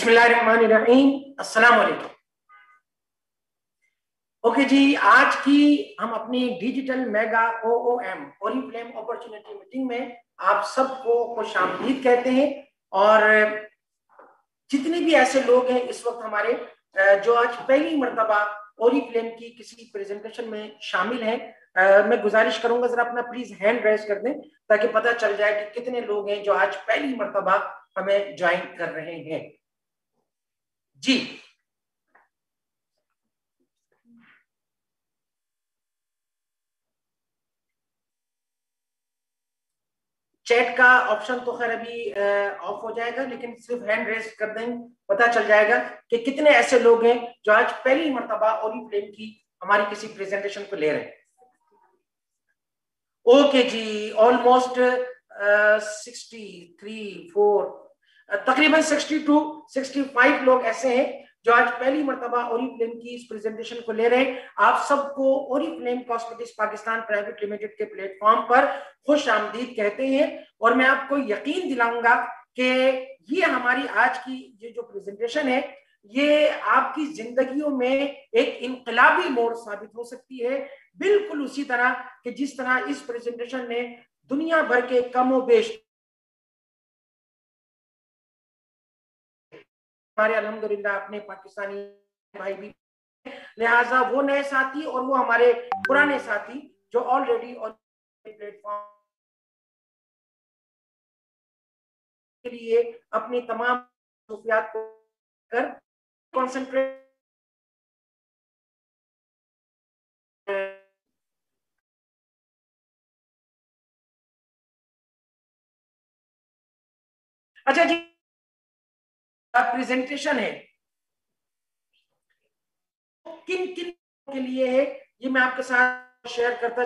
बिस्मिल्लाहिर्रहमानिर्रहीम। अस्सलाम वालेकुम। ओके जी, आज की हम अपनी digital mega OOM Oriflame opportunity meeting में आप सबको खुशामदीद कहते हैं। और जितने भी ऐसे लोग हैं इस वक्त हमारे जो आज पहली मर्तबा ओरिफ्लेम की किसी प्रेजेंटेशन में शामिल हैं, मैं गुजारिश करूंगा जरा अपना प्लीज हैंड रेज कर दें ताकि पता चल जाए कि कितने लोग हैं जो आज पहली मर्तबा हमें ज्वाइन कर रहे हैं जी। चैट का ऑप्शन तो खैर अभी ऑफ हो जाएगा, लेकिन सिर्फ हैंड रेस कर दें पता चल जाएगा कि कितने ऐसे लोग हैं जो आज पहली मर्तबा ओरिफ्लेम की हमारी किसी प्रेजेंटेशन को ले रहे हैं। ओके जी, ऑलमोस्ट 63 4 तकरीबन 62 65 लोग ऐसे हैं जो आज पहली मर्तबा ओरिफ्लेम की इस प्रेजेंटेशन को ले रहे हैं। आप सबको Oriflame cosmetics Pakistan private limited के प्लेटफॉर्म पर खुश आमदीद कहते हैं। और मैं आपको यकीन दिलाऊंगा कि ये हमारी आज की ये जो प्रेजेंटेशन है ये आपकी जिंदगियों में एक इनकलाबी मोड़ साबित हो सकती है, बिल्कुल उसी तरह कि जिस तरह इस प्रेजेंटेशन ने दुनिया भर के कम व बेश हमारे अल्हम्दुलिल्लाह अपने पाकिस्तानी भाई भी, लिहाजा वो नए साथी और वो हमारे पुराने साथी जो ऑलरेडी और प्लेटफॉर्म के लिए अपनी तमाम मसरूफियात को कर कॉन्सेंट्रेट। अच्छा जी, प्रेजेंटेशन है किन किन के लिए है ये मैं आपके साथ शेयर करता।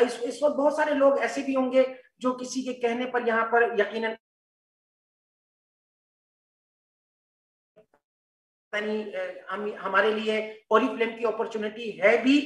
इस वक्त बहुत सारे लोग ऐसे भी होंगे जो किसी के कहने पर यहाँ पर यकीनन हमारे लिए ओरिफ्लेम की अपॉर्चुनिटी है भी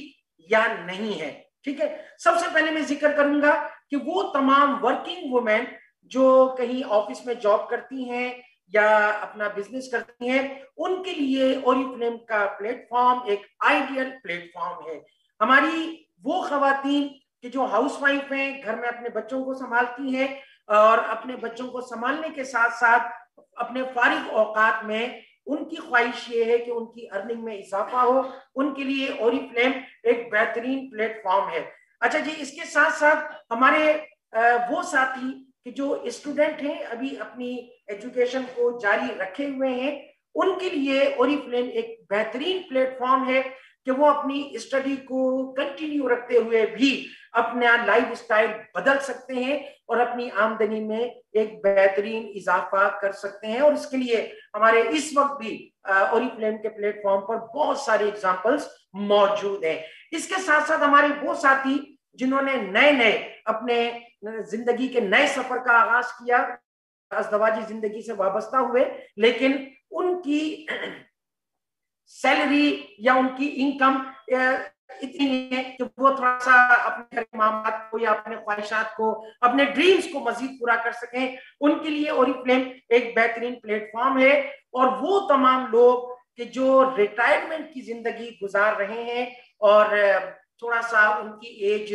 या नहीं है। ठीक है, सबसे पहले मैं जिक्र करूंगा कि वो तमाम वर्किंग वुमेन जो कहीं ऑफिस में जॉब करती हैं या अपना बिजनेस करती हैं, उनके लिए ओरिफ्लेम का प्लेटफॉर्म एक आइडियल प्लेटफॉर्म है। हमारी वो खवातीन कि जो हाउसवाइफ हैं, घर में अपने बच्चों को संभालती हैं और अपने बच्चों को संभालने के साथ साथ अपने फारिग औकात में उनकी ख्वाहिश ये है कि उनकी अर्निंग में इजाफा हो, उनके लिए ओरिफ्लेम एक बेहतरीन प्लेटफॉर्म है। अच्छा जी, इसके साथ साथ हमारे वो साथी कि जो स्टूडेंट हैं अभी अपनी एजुकेशन को जारी रखे हुए हैं, उनके लिए ओरिफ्लेम एक बेहतरीन प्लेटफॉर्म है कि वो अपनी स्टडी को कंटिन्यू रखते हुए भी अपना लाइफ स्टाइल बदल सकते हैं और अपनी आमदनी में एक बेहतरीन इजाफा कर सकते हैं। और इसके लिए हमारे इस वक्त भी ओरिफ्लेम के प्लेटफॉर्म पर बहुत सारे एग्जांपल्स मौजूद हैं। इसके साथ साथ हमारे वो साथी जिन्होंने नए नए अपने जिंदगी के नए सफर का आगाज किया, अज़दवाजी जिंदगी से वाबस्ता हुए, लेकिन उनकी सैलरी या उनकी इनकम इतनी है कि वो थोड़ा सा अपने घर के मामलात को या अपने ख्वाहिशात को, अपने ड्रीम्स को मजीद पूरा कर सकें, उनके लिए ओरिफ्लेम एक बेहतरीन प्लेटफॉर्म है। और वो तमाम लोग कि जो रिटायरमेंट की जिंदगी गुजार रहे हैं और थोड़ा सा उनकी एज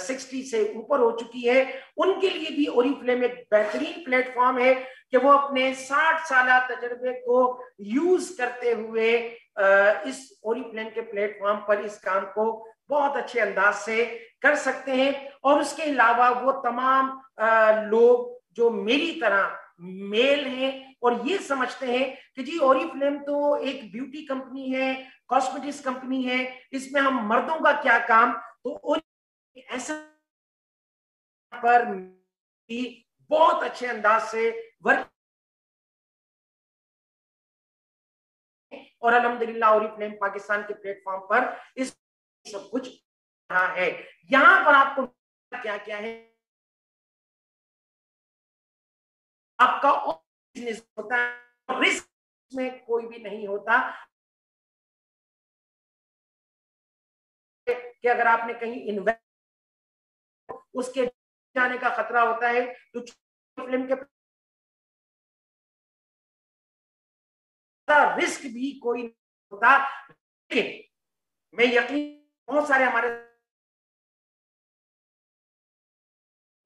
60 से ऊपर हो चुकी है, उनके लिए भी ओरिफ्लेम एक बेहतरीन प्लेटफॉर्म है कि वो अपने 60 साल तजर्बे को यूज करते हुए इस ओरिफ्लेम के प्लेटफॉर्म पर इस काम को बहुत अच्छे अंदाज से कर सकते हैं। और उसके अलावा वो तमाम लोग जो मेरी तरह मेल हैं और ये समझते हैं कि जी ओरिफ्लेम तो एक ब्यूटी कंपनी है, कॉस्मेटिक्स कंपनी है, इसमें हम मर्दों का क्या काम, तो ऐसा पर भी बहुत अच्छे अंदाज से वर्क और अल्हम्दुलिल्लाह ओरिफ्लेम पाकिस्तान के प्लेटफॉर्म पर इस सब कुछ रहा है। यहां पर आपको क्या क्या है, आपका बिजनेस होता है, रिस्क में कोई भी नहीं होता कि अगर आपने कहीं इन्वेस्ट उसके जाने का खतरा होता है, तो फिल्म के रिस्क भी कोई नहीं होता। लेकिन मैं यकीन, बहुत सारे हमारे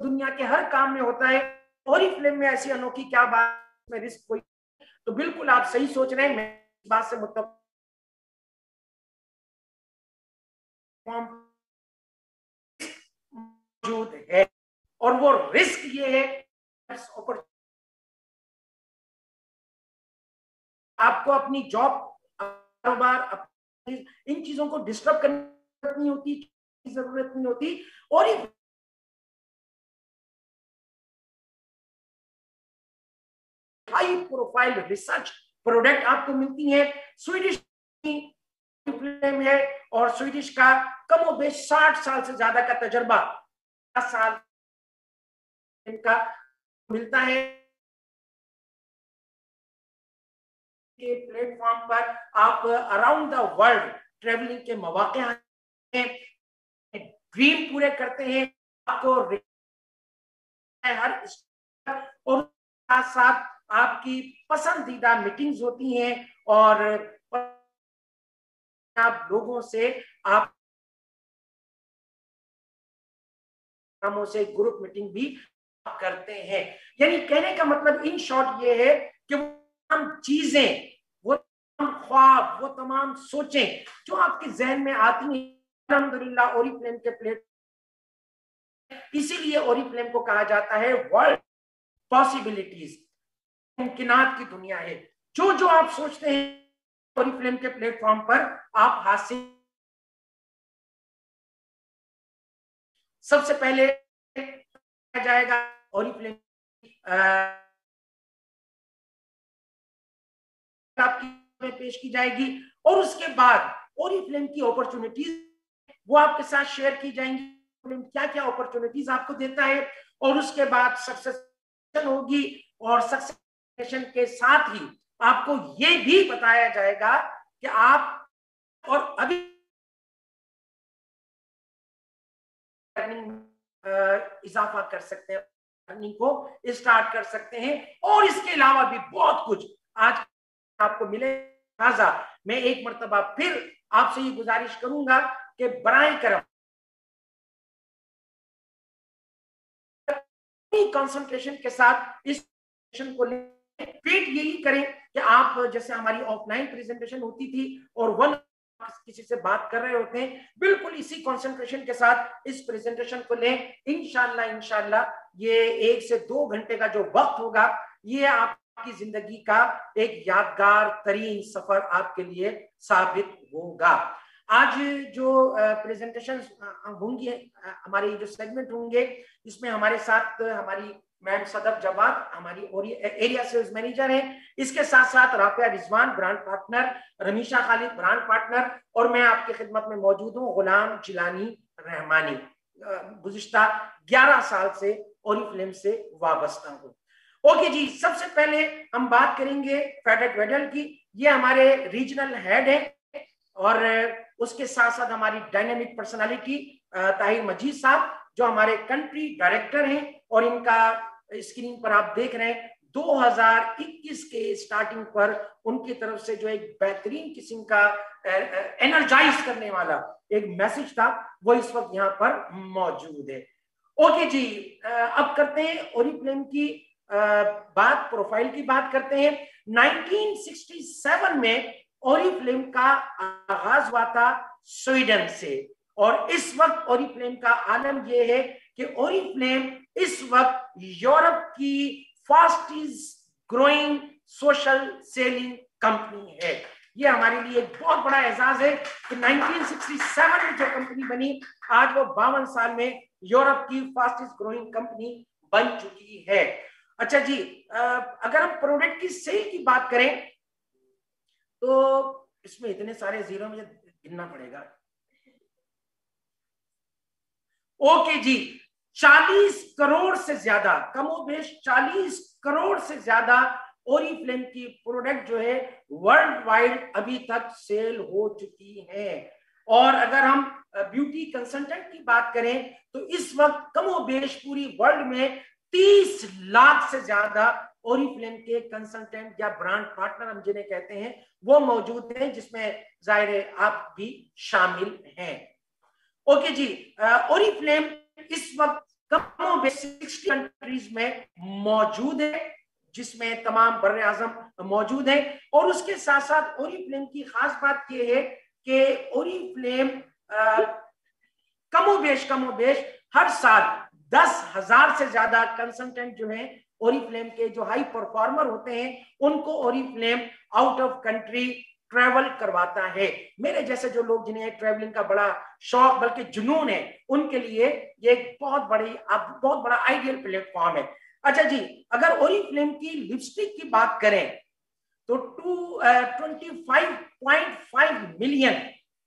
दुनिया के हर काम में होता है, ओरिफ्लेम में ऐसी अनोखी क्या बात में रिस्क कोई, तो बिल्कुल आप सही सोच रहे हैं, मैं इस बात से मुत्तफिक मौजूद है। और वो रिस्क ये है, आपको अपनी जॉब, कारोबार, इन चीजों को डिस्टर्ब करनी नहीं होती, जरूरत नहीं होती। और हाई प्रोफाइल रिसर्च प्रोडक्ट आपको मिलती है। स्वीडिश है और स्वीडिश का कमोबेश 60 साल से ज्यादा का तजर्बा, 10 साल का मिलता है के प्लेटफॉर्म पर। आप अराउंड द वर्ल्ड ट्रेवलिंग के मौके हैं, ड्रीम पूरे करते हैं, आपको हर और साथ साथ आपकी पसंदीदा मीटिंग्स होती हैं और आप लोगों से आप कामों से ग्रुप मीटिंग भी करते हैं। यानी कहने का मतलब इन शॉर्ट ये है कि वो तमाम चीजें, वो तमाम ख्वाब, वो तमाम सोचें जो आपके जहन में आती हैं, अल्हम्दुलिल्लाह ओरिफ्लेम के प्लेट, इसीलिए ओरिफ्लेम को कहा जाता है वर्ल्ड पॉसिबिलिटीज, मुमकिनात की दुनिया है। जो जो आप सोचते हैं ओरिफ्लेम के प्लेटफॉर्म पर आप हासिल। सबसे पहले जाएगा ओरिफ्लेम आपकी पेश की जाएगी और उसके बाद ओरिफ्लेम की अपॉर्चुनिटीज वो आपके साथ शेयर की जाएंगी, क्या क्या अपॉर्चुनिटीज आपको देता है। और उसके बाद सक्सेस होगी और सक्सेस के साथ ही आपको ये भी बताया जाएगा कि आप और अभी इजाफा कर सकते हैं, अर्निंग को स्टार्ट कर सकते हैं। और इसके अलावा भी बहुत कुछ आज आपको मिले। लिहाजा मैं एक मर्तबा फिर आपसे ये गुजारिश करूंगा कि बराए करम कंसंट्रेशन के साथ इस प्रेजेंटेशन को रिपीट यही करें कि आप जैसे हमारी ऑफलाइन प्रेजेंटेशन होती थी और वन किसी से बात कर रहे होते हैं, बिल्कुल इसी कंसंट्रेशन के साथ इस प्रेजेंटेशन को लें। इंशाल्लाह ये 1 से 2 घंटे का जो वक्त होगा, ये आपकी जिंदगी का एक यादगार तरीन सफर आपके लिए साबित होगा। आज जो प्रेजेंटेशन होंगी, हमारे जो सेगमेंट होंगे, इसमें हमारे साथ हमारी मैम सदफ जवाद हमारी एरिया सेल्स मैनेजर हैं, इसके साथ साथ Rafia Rizwan brand partner, Ramisha Khalid brand partner, और मैं आपकी खिदमत में मौजूद हूँ गुलाम जिलानी रहमानी। गुज़िश्ता 11 साल से ओरिफ्लेम से वाबस्ता हूँ। ओके जी, सबसे पहले हम बात करेंगे फेडरक वेडल की। ये हमारे रीजनल हेड है और उसके साथ साथ हमारी डायनेमिक पर्सनालिटी ताहिर मजीद साहब जो हमारे कंट्री डायरेक्टर हैं, और इनका स्क्रीन पर आप देख रहे हैं 2021 के स्टार्टिंग पर उनकी तरफ से जो एक बेहतरीन किस्म का एनर्जाइज करने वाला एक मैसेज था, वो इस वक्त यहाँ पर मौजूद है। ओके जी, अब करते हैं ओरिफ्लेम की बात, प्रोफाइल की बात करते हैं। 1967 में ओरिफ्लेम का आगाज हुआ था स्वीडन से, और इस वक्त ओरिफ्लेम का आलम यह है कि ओरिफ्लेम इस वक्त यूरोप की fastest growing social selling company है। ये हमारे लिए एक बहुत बड़ा एजाज है कि 1967 में जो कंपनी बनी, आज वो 52 साल में यूरोप की फास्टेस्ट ग्रोइंग कंपनी बन चुकी है। अच्छा जी, अगर हम प्रोडक्ट की सेल की बात करें तो इसमें इतने सारे जीरो मुझे गिनना पड़ेगा। ओके जी, 40 करोड़ से ज्यादा, कमोबेश 40 करोड़ से ज्यादा ओरिफ्लेम की प्रोडक्ट जो है वर्ल्ड वाइड अभी तक सेल हो चुकी है। और अगर हम ब्यूटी कंसल्टेंट की बात करें तो इस वक्त कमोबेश पूरी वर्ल्ड में 30 लाख से ज्यादा ओरिफ्लेम के कंसल्टेंट या ब्रांड पार्टनर हम जिन्हें कहते हैं वो मौजूद हैं, जिसमें जाहिर है आप भी शामिल हैं। ओके जी, ओरिफ्लेम इस वक्त कम 60 कंट्रीज में मौजूद है, जिसमें तमाम बर्रे आजम मौजूद है। और उसके साथ साथ ओरिफ्लेम की खास बात यह है कि ओरिफ्लेम कमोबेश हर साल 10,000 से ज्यादा कंसल्टेंट जो हैं ओरिफ्लेम के, जो हाई परफॉर्मर होते हैं, उनको Oriflame out of country travel करवाता है। मेरे जैसे जो लोग जिन्हें ट्रैवलिंग का बड़ा शौक बल्कि जुनून है, उनके लिए ये एक बहुत बड़ा आइडियल प्लेटफॉर्म है। अच्छा जी, अगर ओरिफ्लेम की लिपस्टिक की बात करें तो 25.5 मिलियन,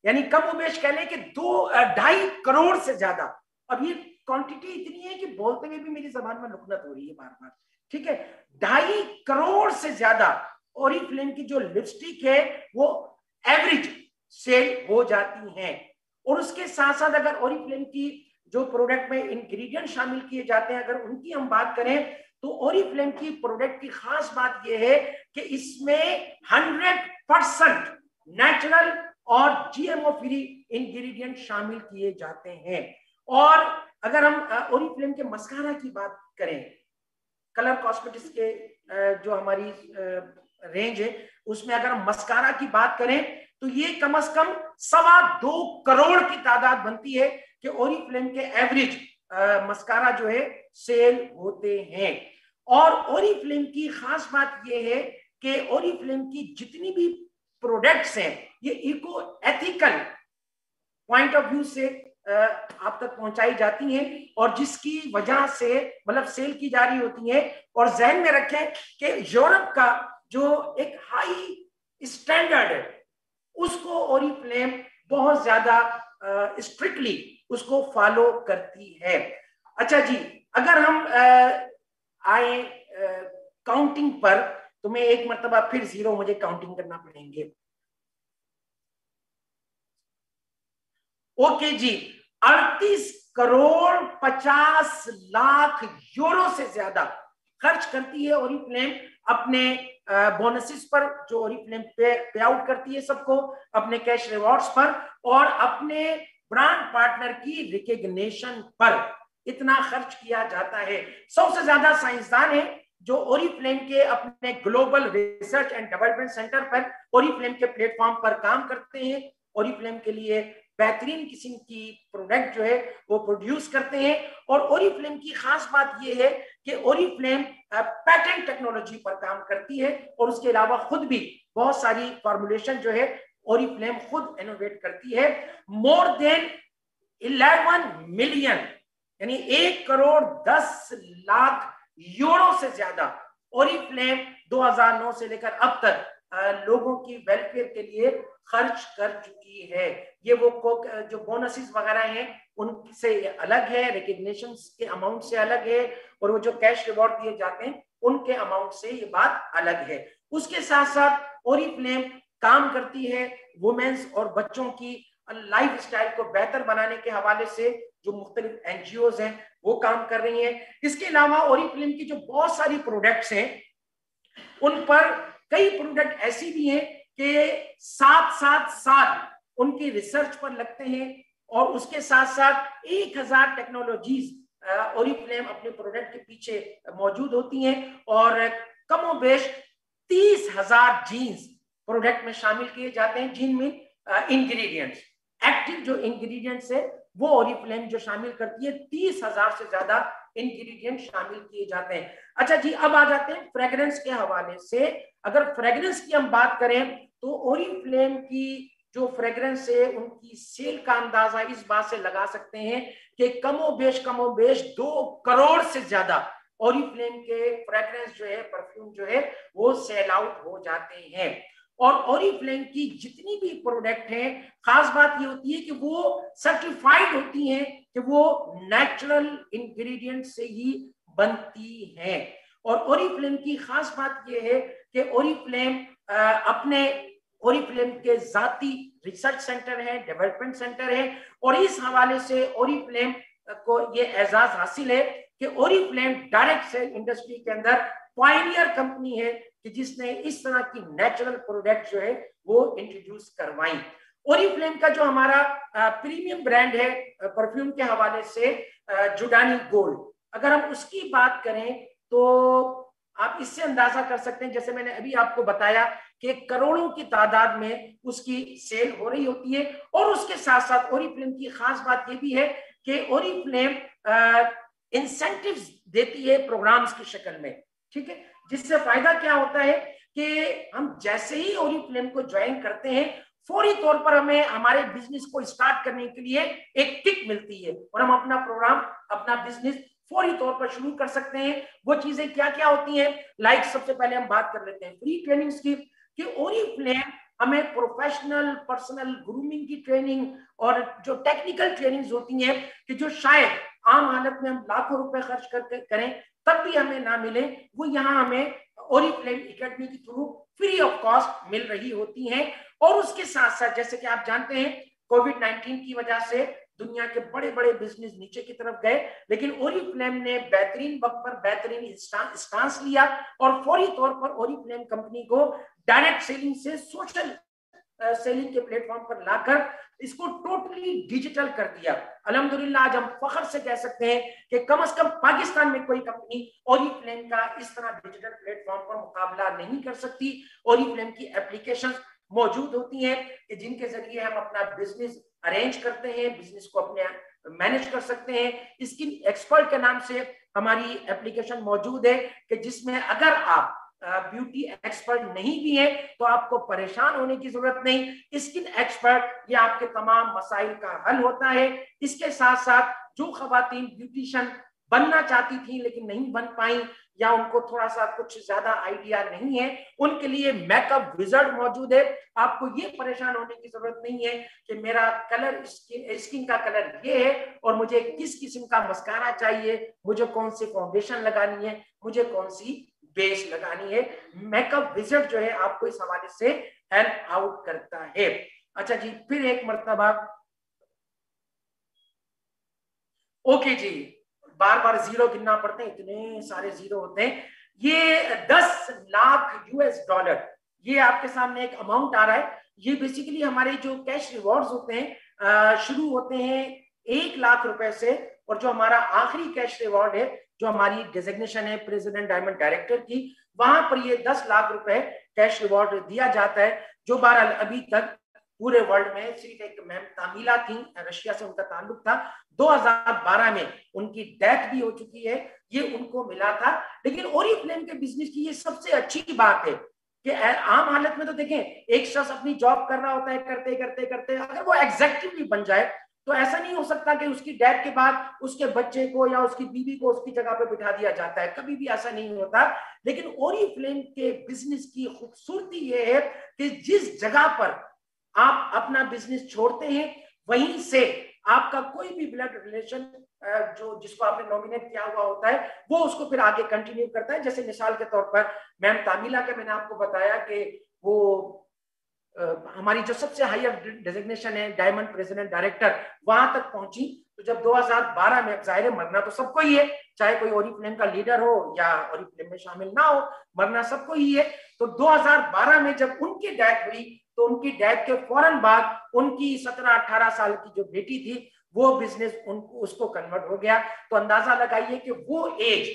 यानी कमोबेश कह लें कि 2.5 करोड़ से ज्यादा। अब ये क्वांटिटी इतनी है कि बोलते हुए भी मेरी जबान में लुकनत हो रही है बार बार, ठीक है। 2.5 करोड़ से ज्यादा ओरिफ्लेम की जो लिपस्टिक है वो एवरेज सेल हो जाती हैं। और उसके साथ साथ अगर ओरिफ्लेम की जो प्रोडक्ट में इंग्रेडिएंट शामिल किए जाते हैं, अगर उनकी हम बात करें तो ओरिफ्लेम की प्रोडक्ट की खास बात यह है कि इसमें 100% नेचुरल और जीएमओ फ्री इंग्रेडिएंट शामिल किए जाते हैं। और अगर हम ओरिफ्लेम के मस्कारा की बात करें, कलर कॉस्मेटिक्स के जो हमारी रेंज है, उसमें अगर हम मस्कारा की बात करें तो ये कम से कम 2.25 करोड़ की तादाद बनती है कि ओरिफ्लेम के एवरेज मस्कारा जो है सेल होते हैं। और ओरिफ्लेम की खास बात यह है कि ओरिफ्लेम की जितनी भी प्रोडक्ट्स हैं ये eco ethical point of view से आप तक पहुंचाई जाती हैं, और जिसकी वजह से मतलब सेल की जा रही होती है। और जहन में रखें कि यूरोप का जो एक हाई स्टैंडर्ड है उसको ओरिफ्लेम बहुत ज्यादा स्ट्रिक्टली उसको फॉलो करती है। अच्छा जी, अगर हम आए काउंटिंग पर, तो मैं एक मर्तबा फिर जीरो मुझे काउंटिंग करना पड़ेंगे। ओके जी, 38 करोड़ 50 लाख यूरो से ज्यादा खर्च करती है ओरिफ्लेम अपने बोनसेस पर, जो ओरिफ्लेम पे आउट करती है सबको, अपने कैश रिवॉर्ड्स पर और अपने ब्रांड पार्टनर की रिकग्निशन पर इतना खर्च किया जाता है। सबसे ज्यादा साइंसदान है जो ओरिफ्लेम के अपने global research and development centre पर ओरिफ्लेम के प्लेटफॉर्म पर काम करते हैं। ओरिफ्लेम के लिए बेहतरीन किस्म की प्रोडक्ट जो है वो प्रोड्यूस करते हैं। और ओरिफ्लेम की खास बात यह है कि ओरिफ्लेम पैटेंट टेक्नोलॉजी पर काम करती है, और उसके अलावा खुद भी बहुत सारी फॉर्मुलेशन जो है ओरिफ्लेम खुद इनोवेट करती है। मोर देन 11 मिलियन यानी 1 करोड़ 10 लाख यूरो से ज्यादा ओरिफ्लेम 2009 से लेकर अब तक लोगों की वेलफेयर के लिए खर्च कर चुकी है। ये वो जो बोनसेस वगैरह हैं उनसे अलग है, रिकग्निशन के अमाउंट से अलग है, और वो जो कैश रिवॉर्ड दिए जाते हैं उनके अमाउंट से ये बात अलग है। उसके साथ साथ ओरिफ्लेम काम करती है वुमेन्स और बच्चों की लाइफ स्टाइल को बेहतर बनाने के हवाले से, जो मुख्तलिफ एनजीओज हैं वो काम कर रही हैं। इसके अलावा ओरिफ्लेम की जो बहुत सारी प्रोडक्ट्स हैं उन पर कई प्रोडक्ट ऐसी भी हैं कि 7 साल उनकी रिसर्च पर लगते हैं, और उसके साथ साथ 1000 टेक्नोलॉजीज ओरिफ्लेम अपने प्रोडक्ट के पीछे मौजूद होती हैं, और कमोबेश 30,000 जीन्स प्रोडक्ट में शामिल किए जाते हैं, जिनमें इंग्रेडिएंट्स, एक्टिव जो इंग्रेडिएंट्स है वो ओरिफ्लेम जो शामिल करती है, 30,000 से ज्यादा इंग्रेडिएंट शामिल किए जाते हैं। अच्छा जी, अब आ जाते हैं फ्रेग्रेंस के हवाले से। अगर फ्रेग्रेंस की हम बात करें तो ओरिफ्लेम की जो फ्रेग्रेंस है उनकी सेल का अंदाजा इस बात से लगा सकते हैं कि कमोबेश 2 करोड़ से ज्यादा ओरिफ्लेम के फ्रेग्रेंस जो है, परफ्यूम जो है वो सेल आउट हो जाते हैं। और ओरिफ्लेम की जितनी भी प्रोडक्ट हैं, खास बात ये होती है कि वो सर्टिफाइड होती हैं कि वो नेचुरल इंग्रेडिएंट से ही बनती हैं। और ओरिफ्लेम की खास बात ये है कि ओरिफ्लेम अपने ओरिफ्लेम के जाती रिसर्च सेंटर है, डेवलपमेंट सेंटर है, और इस हवाले से ओरिफ्लेम को ये एजाज हासिल है कि ओरिफ्लेम डायरेक्ट सेल इंडस्ट्री के अंदर पायनियर कंपनी है कि जिसने इस तरह की नेचुरल प्रोडक्ट जो है वो इंट्रोड्यूस करवाई। ओरिफ्लेम का जो हमारा प्रीमियम ब्रांड है परफ्यूम के हवाले से जुडानी गोल्ड, अगर हम उसकी बात करें तो आप इससे अंदाजा कर सकते हैं, जैसे मैंने अभी आपको बताया कि करोड़ों की तादाद में उसकी सेल हो रही होती है। और उसके साथ साथ ओरिफ्लेम की खास बात यह भी है कि ओरिफ्लेम इंसेंटिव्स देती है प्रोग्राम्स की शक्ल में, ठीक है, जिससे फायदा क्या होता है कि हम जैसे ही ओरिफ्लेम को ज्वाइन करते हैं फौरी तौर पर हमें हमारे बिजनेस को स्टार्ट करने के लिए एक किक मिलती है और हम अपना प्रोग्राम, अपना बिजनेस फौरी तौर पर शुरू कर सकते हैं। वो चीजें क्या क्या होती हैं, लाइक सबसे पहले हम बात कर लेते हैं फ्री ट्रेनिंग की, कि ओरिफ्लेम हमें प्रोफेशनल पर्सनल ग्रूमिंग की ट्रेनिंग और जो टेक्निकल ट्रेनिंग्स होती हैं कि जो शायद आम हालत में हम लाखों रुपए खर्च करके करें तब भी हमें ना मिले, वो यहाँ हमें ओरिफ्लेम एकेडमी के थ्रू फ्री ऑफ कॉस्ट मिल रही होती हैं। और उसके साथ साथ जैसे कि आप जानते हैं कोविड-19 की वजह से दुनिया के बड़े बड़े बिजनेस नीचे की तरफ गए, लेकिन ओरिफ्लेम ने बेहतरीन वक्त पर बेहतरीन स्टांस लिया और फौरी तौर पर ओरिफ्लेम कंपनी को डायरेक्ट सेलिंग से सोशल सेलिंग के प्लेटफॉर्म पर लाकर इसको टोटली डिजिटल कर दिया। अल्हम्दुलिल्लाह आज हम फख्र से कह सकते हैं कि कम से कम पाकिस्तान में कोई कंपनी ओरिफ्लेम का इस तरह डिजिटल प्लेटफॉर्म पर मुकाबला नहीं कर सकती। ओरिफ्लेम की एप्लीकेशंस मौजूद होती हैं कि जिनके जरिए हम अपना बिजनेस अरेंज करते हैं, बिजनेस को अपने मैनेज कर सकते हैं। स्किन एक्सपर्ट के नाम से हमारी एप्लीकेशन मौजूद है कि जिसमें अगर आप ब्यूटी एक्सपर्ट नहीं भी है तो आपको परेशान होने की जरूरत नहीं। स्किन एक्सपर्ट ये आपके तमाम मसाइल का हल होता है। इसके साथ साथ जो खवातीन ब्यूटिशियन बनना चाहती थी लेकिन नहीं बन पाई या उनको थोड़ा सा कुछ ज्यादा आइडिया नहीं है, उनके लिए मेकअप विजर्ड मौजूद है। आपको ये परेशान होने की जरूरत नहीं है कि मेरा कलर स्किन का कलर ये है और मुझे किस किस्म का मस्कारा चाहिए, मुझे कौन सी फाउंडेशन लगानी है, मुझे कौन सी बेस लगानी है। मेकअप विजर्ड जो है आपको इस हवाले से हेल्प आउट करता है। अच्छा जी, फिर एक मर्तबा ओके जी, बार बार जीरो गिनना पड़ते हैं, इतने सारे जीरो होते हैं। ये 10 लाख यूएस डॉलर ये आपके सामने एक अमाउंट आ रहा है। ये बेसिकली हमारे जो कैश रिवॉर्ड्स होते हैं शुरू होते हैं 1 लाख रुपए से, और जो हमारा आखिरी कैश रिवॉर्ड है जो हमारी डेजिग्नेशन है प्रेसिडेंट डायमंड डायरेक्टर की, वहां पर ये 10 लाख रुपए कैश रिवॉर्ड दिया जाता है। जो बहरहाल अभी तक पूरे वर्ल्ड में सिर्फ एक मैम तामीला थी, रशिया से उनका ताल्लुक था, 2012 में उनकी डेथ भी हो चुकी है, ये उनको मिला था। लेकिन ओरिफ्लेम के बिजनेस की ये सबसे अच्छी बात है कि आम हालत में तो देखें एक शख्स अपनी जॉब कर रहा होता है, करते करते करते अगर वो एग्जेक्टिव भी बन जाए तो ऐसा नहीं हो सकता कि उसकी डेथ के बाद उसके बच्चे को या उसकी बीवी को उसकी जगह पे बिठा दिया जाता है, कभी भी ऐसा नहीं होता। लेकिन ओरिफ्लेम के बिजनेस की खूबसूरती ये है कि जिस जगह पर आप अपना बिजनेस छोड़ते हैं वहीं से आपका कोई भी ब्लड रिलेशन जो जिसको आपने नॉमिनेट किया हुआ होता है वो उसको फिर आगे कंटिन्यू करता है। जैसे मिसाल के तौर पर मैम तामीला के मैंने आपको बताया कि वो हमारी जो सबसे हायर डेजिग्नेशन है डायमंड प्रेसिडेंट डायरेक्टर, वहां तक पहुंची। तो जब 2012 में, जाहिर है मरना तो सबको ही है, चाहे कोई ओरिफ्लेम का लीडर हो या ओरिफ्लेम में शामिल ना हो, मरना सबको ही है। तो 2012 में जब उनकी डेथ हुई तो उनकी डेथ के फौरन बाद उनकी 17-18 साल की जो बेटी थी वो बिजनेस उनको उसको कन्वर्ट हो गया। तो अंदाजा लगाइए कि वो एज,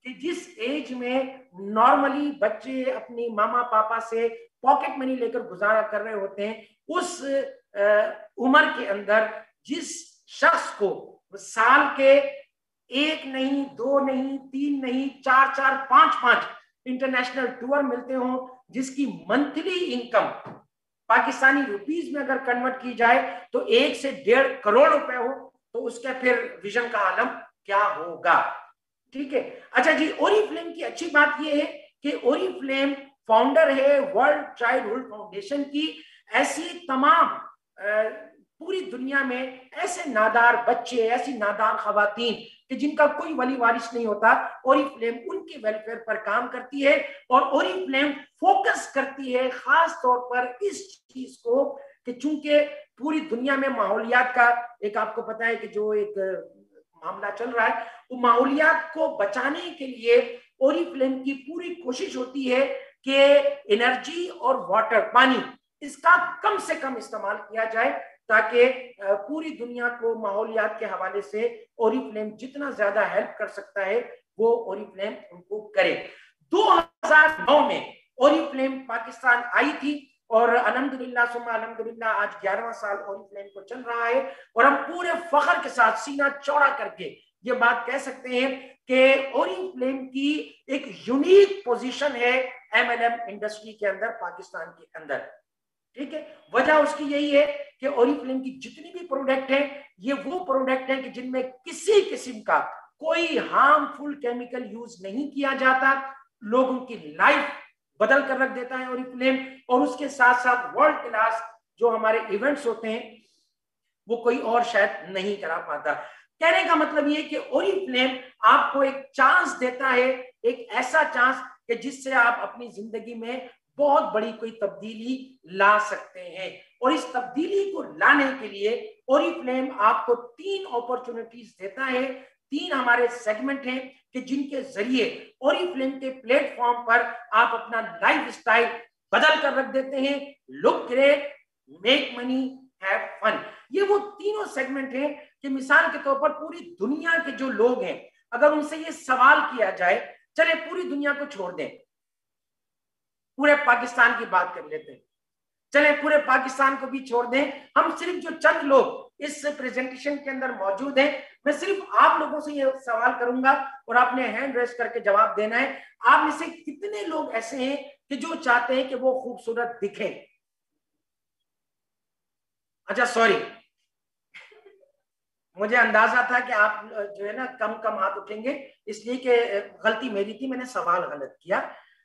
कि जिस एज में नॉर्मली बच्चे अपनी मामा पापा से पॉकेट मनी लेकर गुजारा कर रहे होते हैं, उस उम्र के अंदर जिस शख्स को साल के 1 नहीं 2 नहीं 3 नहीं 4 5 इंटरनेशनल टूर मिलते हो, जिसकी मंथली इनकम पाकिस्तानी रुपीस में अगर कन्वर्ट की जाए तो 1 से 1.5 करोड़ रुपए हो, तो उसका फिर विजन का आलम क्या होगा। ठीक है। अच्छा जी, ओरिफ्लेम की अच्छी बात यह है कि ओरिफ्लेम फाउंडर है वर्ल्ड चाइल्डहुड फाउंडेशन की। ऐसी तमाम पूरी दुनिया में ऐसे नादार बच्चे, ऐसी नादार खवातीन कि जिनका कोई वली वारिस नहीं होता, ओरिफ्लेम उनके वेलफेयर पर काम करती है। और ओरिफ्लेम फोकस करती है खास तौर पर इस चीज को कि चूंकि पूरी दुनिया में माहौलियात का एक, आपको पता है कि जो एक मामला चल रहा है, वो माहौलियात को बचाने के लिए ओरिफ्लेम की पूरी कोशिश होती है कि एनर्जी और वाटर, पानी, इसका कम से कम इस्तेमाल किया जाए ताकि पूरी दुनिया को माहौलियात के हवाले से ओरिफ्लेम जितना ज्यादा हेल्प कर सकता है वो ओरिफ्लेम उनको करे। 2009 में ओरिफ्लेम पाकिस्तान आई थी और अल्हम्दुलिल्लाह सुम्मा अल्हम्दुलिल्लाह आज 11वां साल ओरिफ्लेम को चल रहा है और हम पूरे फख्र के साथ सीना चौड़ा करके ये बात कह सकते हैं कि ओरिफ्लेम की एक यूनिक पोजीशन है एमएलएम इंडस्ट्री के अंदर, पाकिस्तान के अंदर। ठीक है, वजह उसकी यही है कि ओरिफ्लेम की जितनी भी प्रोडक्ट है ये वो प्रोडक्ट है कि जिनमें किसी किस्म का कोई हार्मफुल केमिकल यूज नहीं किया जाता, लोगों की लाइफ बदल कर रख देता है ओरिफ्लेम, और उसके साथ साथ वर्ल्ड क्लास जो हमारे इवेंट्स होते हैं वो कोई और शायद नहीं करा पाता। कहने का मतलब ये कि ओरिफ्लेम आपको एक चांस देता है, एक ऐसा चांस कि जिससे आप अपनी जिंदगी में बहुत बड़ी कोई तब्दीली ला सकते हैं। और इस तब्दीली को लाने के लिए ओरिफ्लेम आपको 3 अपॉर्चुनिटीज देता है, 3 हमारे सेगमेंट हैं कि जिनके जरिए ओरिफ्लेम के प्लेटफॉर्म पर आप अपना लाइफ स्टाइल बदल कर रख देते हैं। Look great, make money, have fun, ये वो तीनों सेगमेंट हैं कि मिसाल के तौर पर पूरी दुनिया के जो लोग हैं अगर उनसे ये सवाल किया जाए, चले पूरी दुनिया को छोड़ दें, पूरे पाकिस्तान की बात कर लेते हैं, चले पूरे पाकिस्तान को भी छोड़ दें, हम सिर्फ जो चंद लोग इस प्रेजेंटेशन के अंदर मौजूद हैं, मैं सिर्फ आप लोगों से ये सवाल करूंगा और आपने हैंड रेस करके जवाब देना है। आप में से कितने लोग ऐसे हैं कि जो चाहते हैं कि वो खूबसूरत दिखें? अच्छा सॉरी, मुझे अंदाजा था कि आप जो है ना कम कम हाथ उठेंगे, इसलिए कि गलती मेरी थी, मैंने सवाल गलत किया।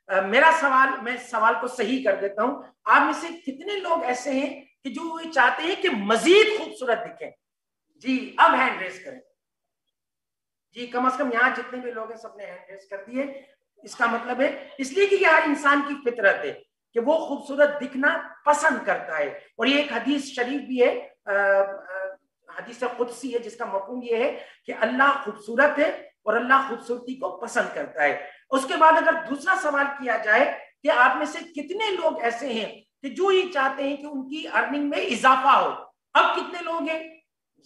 मेरा सवाल, मैं सवाल को सही कर देता हूं। आप में से कितने लोग ऐसे हैं कि जो ये चाहते हैं कि मजीद खूबसूरत दिखें? जी अब हैंड रेस करें। जी कम से कम यहाँ जितने भी लोग हैं सबने हैंड रेस कर दिए। इसका मतलब है इसलिए कि हर इंसान की फितरत है कि वो खूबसूरत दिखना पसंद करता है। और ये एक हदीस शरीफ भी है, हदीस कुदसी है, जिसका मफहूम ये है कि अल्लाह खूबसूरत है और अल्लाह खूबसूरती को पसंद करता है। उसके बाद अगर दूसरा सवाल किया जाए कि आप में से कितने लोग ऐसे हैं कि जो ये चाहते हैं कि उनकी अर्निंग में इजाफा हो, अब कितने लोग हैं?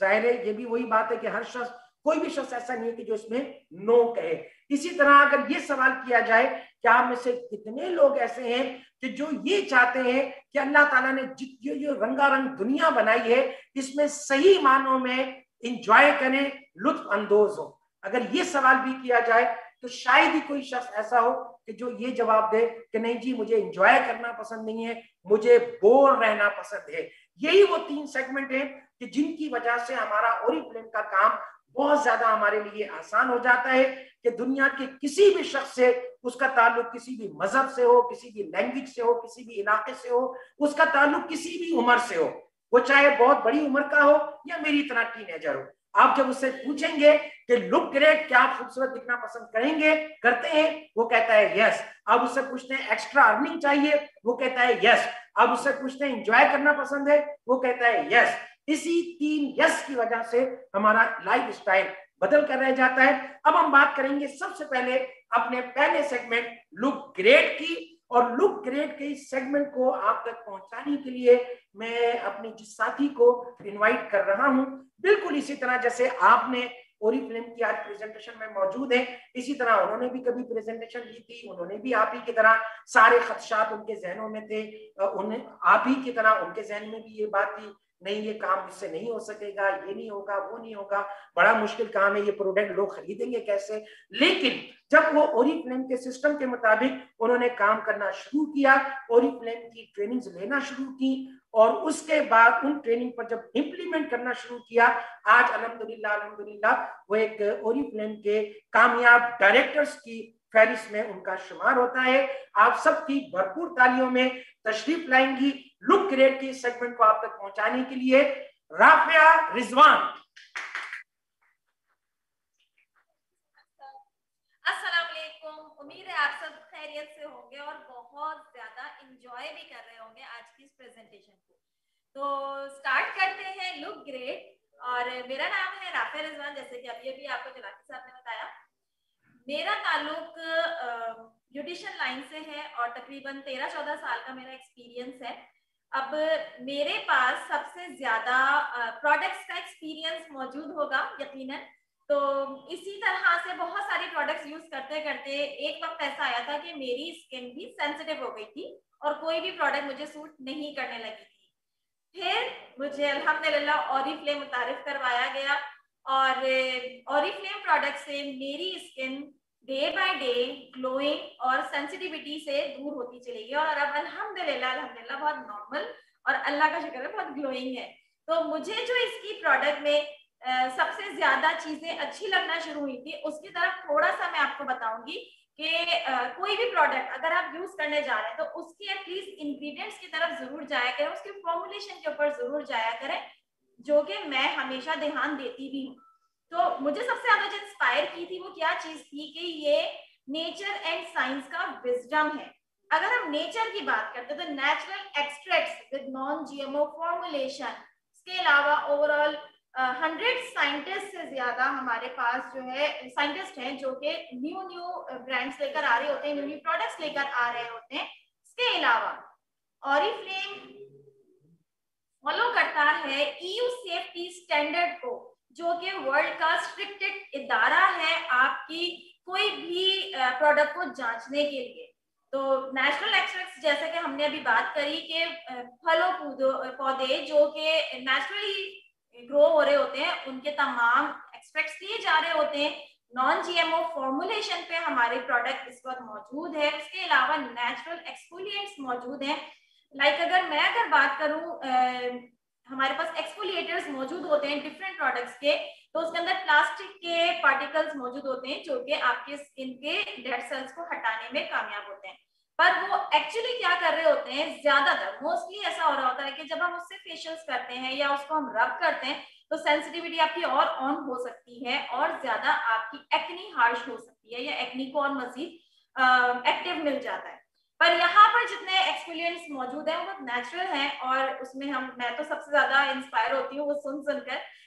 जाहिर है ये भी वही बात है कि हर शख्स, कोई भी शख्स ऐसा नहीं है कि जो इसमें नो कहे। इसी तरह अगर ये सवाल किया जाए कि आप में से कितने लोग ऐसे हैं कि जो ये चाहते हैं कि अल्लाह ताला ने जो रंगारंग दुनिया बनाई है इसमें सही मानों में इंजॉय करें, लुत्फ अंदोज हो। अगर ये सवाल भी किया जाए तो शायद ही कोई शख्स ऐसा हो कि जो ये जवाब दे कि नहीं जी मुझे इंजॉय करना पसंद नहीं है, मुझे बोर रहना पसंद है। यही वो 3 सेगमेंट हैं कि जिनकी वजह से हमारा ओरिफ्लेम का काम बहुत ज्यादा हमारे लिए आसान हो जाता है कि दुनिया के किसी भी शख्स से उसका ताल्लुक किसी भी मजहब से हो, किसी भी लैंग्वेज से हो, किसी भी इलाके से हो, उसका ताल्लुक किसी भी उम्र से हो, वो चाहे बहुत बड़ी उम्र का हो या मेरी तरह टीनेजर हो, आप जब उससे पूछेंगे कि लुक ग्रेट, क्या आप खूबसूरत दिखना पसंद करेंगे, करते हैं, वो कहता है यस। अब उससे पूछते हैं एक्स्ट्रा अर्निंग चाहिए, वो कहता है यस। अब उससे पूछते हैं एंजॉय करना पसंद है, वो कहता है यस। इसी 3 यस की वजह से हमारा लाइफ स्टाइल बदल कर रह जाता है। अब हम बात करेंगे सबसे पहले अपने पहले सेगमेंट लुक ग्रेट की, और लुक ग्रेट के इस सेगमेंट को आप तक पहुंचाने के लिए मैं अपने जिस साथी को इनवाइट कर रहा हूं, बिल्कुल इसी तरह जैसे आपने ओरिफ्लेम की आज प्रेजेंटेशन में मौजूद है, इसी तरह उन्होंने भी कभी प्रेजेंटेशन दी थी, उन्होंने भी आप ही की तरह सारे खदशात उनके जहनों में थे, उन्हें आप ही की तरह उनके जहन में भी ये बात थी नहीं ये काम मुझसे नहीं हो सकेगा, ये नहीं होगा, वो नहीं होगा, बड़ा मुश्किल काम है, ये प्रोडक्ट लोग खरीदेंगे कैसे। लेकिन जब वो ओरिफ्लेम के सिस्टम के मुताबिक उन्होंने काम करना शुरू किया, ओरिफ्लेम की ट्रेनिंग्स लेना शुरू की, और उसके बाद उन ट्रेनिंग पर जब इंप्लीमेंट करना शुरू किया, आज अल्हम्दुलिल्लाह वो एक ओरिफ्लेम के कामयाब डायरेक्टर्स की फहरिस्त में उनका शुमार होता है। आप सबकी भरपूर तालियों में तशरीफ लाएंगी लुक ग्रेट के सेगमेंट को आप तक पहुंचाने के लिए राफिया रिजवान। अस्सलाम वालेकुम, उम्मीद है आप सब खैरियत से होंगे और बहुत ज्यादा एंजॉय भी कर रहे होंगे आज की इस प्रेजेंटेशन को। तो स्टार्ट करते हैं लुक ग्रेट। और मेरा नाम है राफिया रिजवान, जैसे कि अभी आपको जलाकी साहब ने बताया। मेरा ताल्लुक ब्यूटिशियन लाइन से है और तकरीबन 13-14 साल का मेरा एक्सपीरियंस है। अब मेरे पास सबसे ज्यादा प्रोडक्ट्स का एक्सपीरियंस मौजूद होगा यकीनन। तो इसी तरह से बहुत सारे प्रोडक्ट्स यूज करते करते एक वक्त ऐसा आया था कि मेरी स्किन भी सेंसिटिव हो गई थी और कोई भी प्रोडक्ट मुझे सूट नहीं करने लगी थी। फिर मुझे अल्हम्दुलिल्लाह ऑरिफ्लेम मुतारिफ करवाया गया और ऑरिफ्लेम प्रोडक्ट से मेरी skin day by day glowing और सेंसिटिविटी से दूर होती चली गई और अब अल्हम्दुलिल्लाह बहुत नॉर्मल और अल्लाह का शुक्र है बहुत ग्लोइंग है। तो मुझे जो इसकी प्रोडक्ट में सबसे ज्यादा चीजें अच्छी लगना शुरू हुई थी उसकी तरफ थोड़ा सा मैं आपको बताऊंगी कि कोई भी प्रोडक्ट अगर आप यूज करने जा रहे हैं तो उसकी एटलीस्ट इंग्रेडिएंट्स की तरफ जरूर जाया करें, उसके फॉर्मुलेशन के ऊपर जरूर जाया करें, जो कि मैं हमेशा ध्यान देती भी हूँ। तो मुझे सबसे ज्यादा जो इंस्पायर की थी वो क्या चीज थी कि ये नेचर एंड साइंस का विजडम है। अगर हम नेचर की बात करते हैं तो natural extracts with non GMO formulation, इसके अलावा ओवरऑल 100 साइंटिस्ट से ज्यादा हमारे पास जो है साइंटिस्ट हैं जो कि न्यू ब्रांड्स लेकर आ रहे होते हैं, न्यू प्रोडक्ट्स लेकर आ रहे होते हैं। इसके अलावा ऑरिफ्लेम फॉलो करता है ईयू सेफ्टी स्टैंडर्ड को, जो कि वर्ल्ड का स्ट्रिक्टेड इदारा है आपकी कोई भी प्रोडक्ट को जांचने के लिए। तो नेचुरल एक्सट्रैक्ट्स जैसे कि हमने अभी बात करी कि फलों पौधे जो कि नेचुरली ग्रो हो रहे होते हैं उनके तमाम एक्सट्रैक्ट्स लिए जा रहे होते हैं। नॉन जीएमओ फॉर्मुलेशन पे हमारे प्रोडक्ट इस वक्त मौजूद है। इसके अलावा नेचुरल एक्सफोलिएंट्स मौजूद हैं। लाइक अगर बात करूं हमारे पास एक्सफोलिएटर्स मौजूद होते हैं डिफरेंट प्रोडक्ट्स के, तो उसके अंदर प्लास्टिक के पार्टिकल्स मौजूद होते हैं जो कि आपके स्किन के डेड सेल्स को हटाने में कामयाब होते हैं। पर वो एक्चुअली क्या कर रहे होते हैं, ज्यादातर मोस्टली ऐसा हो रहा होता है कि जब हम उससे फेशियल्स करते हैं या उसको हम रब करते हैं तो सेंसिटिविटी आपकी और ऑन हो सकती है और ज्यादा आपकी एक्नी हार्श हो सकती है या एक्नी को और मजीद एक्टिव मिल जाता है। पर यहाँ पर जितने एक्सफोलिएंट्स मौजूद हैं वो बहुत नेचुरल हैं और उसमें मैं तो सबसे ज्यादा इंस्पायर होती हूँ वो सुनकर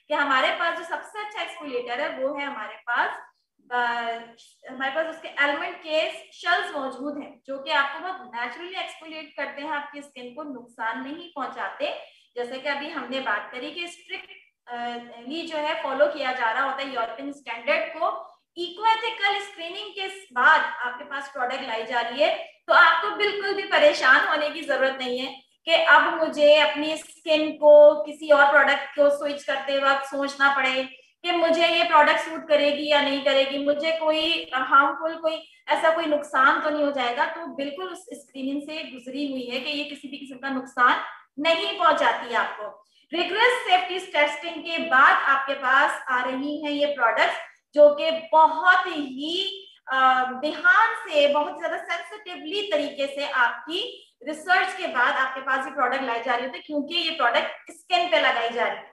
कि हमारे पास जो सबसे अच्छा एक्सफोलिएटर है वो है हमारे पास उसके एलिमेंट के शेल्स मौजूद हैं जो कि आपको बहुत नेचुरली एक्सफोलिएट करते हैं, आपकी स्किन को नुकसान नहीं पहुंचाते। जैसे कि अभी हमने बात करी कि स्ट्रिक्टली जो है फॉलो किया जा रहा होता है यूरोपियन स्टैंडर्ड को। इकोएथिकल स्क्रीनिंग के बाद आपके पास प्रोडक्ट लाई जा रही है तो आपको बिल्कुल भी परेशान होने की जरूरत नहीं है कि अब मुझे अपनी स्किन को किसी और प्रोडक्ट को स्विच करते वक्त सोचना पड़े कि मुझे ये प्रोडक्ट सूट करेगी या नहीं करेगी, मुझे कोई हार्मफुल कोई नुकसान तो नहीं हो जाएगा। तो बिल्कुल उस स्क्रीनिंग से गुजरी हुई है कि ये किसी भी किस्म का नुकसान नहीं पहुंचाती आपको। रिगरस सेफ्टी टेस्टिंग के बाद आपके पास आ रही हैं ये प्रोडक्ट्स जो कि बहुत ही ध्यान से बहुत ज्यादा सेंसिटिवली तरीके से आपकी रिसर्च के बाद आपके पास ये प्रोडक्ट लाई जा रही होती है क्योंकि ये प्रोडक्ट स्किन पे लगाई जा रही है।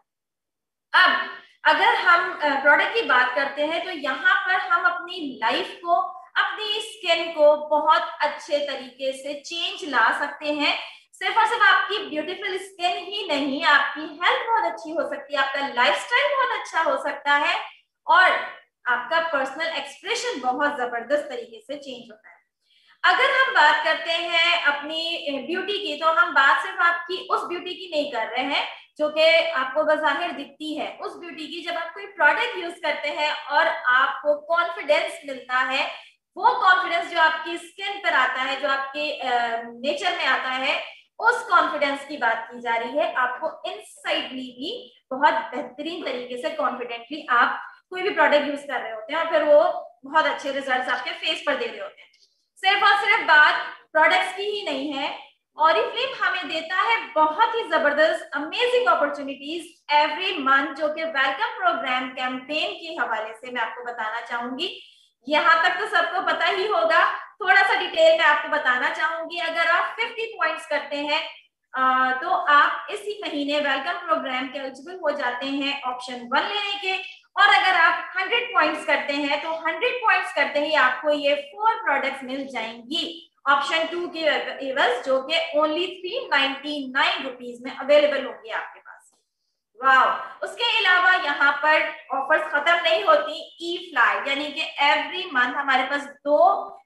अब अगर हम प्रोडक्ट की बात करते हैं तो यहाँ पर हम अपनी लाइफ को, अपनी स्किन को बहुत अच्छे तरीके से चेंज ला सकते हैं। सिर्फ और सिर्फ आपकी ब्यूटीफुल स्किन ही नहीं, आपकी हेल्थ बहुत अच्छी हो सकती है, आपका लाइफस्टाइल बहुत अच्छा हो सकता है और आपका पर्सनल एक्सप्रेशन बहुत जबरदस्त तरीके से चेंज होता है। अगर हम बात करते हैं अपनी ब्यूटी की तो हम बात सिर्फ आपकी उस ब्यूटी की नहीं कर रहे हैं जो कि आपको बज़ाहिर दिखती है, उस ब्यूटी की जब आप कोई प्रोडक्ट यूज करते हैं और आपको कॉन्फिडेंस मिलता है, वो कॉन्फिडेंस जो आपकी स्किन पर आता है, जो आपके नेचर में आता है, उस कॉन्फिडेंस की बात की जा रही है। आपको इनसाइडली भी बहुत बेहतरीन तरीके से कॉन्फिडेंटली आप कोई भी प्रोडक्ट यूज कर रहे होते हैं और फिर वो बहुत अच्छे रिजल्ट्स आपके फेस पर दे रहे होते हैं। सिर्फ और सिर्फ बात प्रोडक्ट्स की ही नहीं है, ऑरिफ्लेम हमें देता है बहुत ही जबरदस्त अमेजिंग अपॉर्चुनिटीज एवरी मंथ जो कि वेलकम प्रोग्राम कैंपेन के हवाले से मैं आपको बताना चाहूंगी। यहाँ तक तो सबको पता ही होगा, थोड़ा सा डिटेल में आपको बताना चाहूंगी। अगर आप 50 पॉइंट्स करते हैं तो आप इसी महीने वेलकम प्रोग्राम के एलिजिबल हो जाते हैं ऑप्शन 1 लेने के, और अगर आप 100 पॉइंट्स करते हैं तो 100 पॉइंट्स करते ही आपको ये 4 प्रोडक्ट्स मिल जाएंगी ऑप्शन 2 के एवज जो कि ओनली 399 रुपीज में अवेलेबल होंगी आपके पास। वाह! उसके अलावा यहाँ पर ऑफर्स खत्म नहीं होती। ई फ्लाई यानी कि एवरी मंथ हमारे पास 2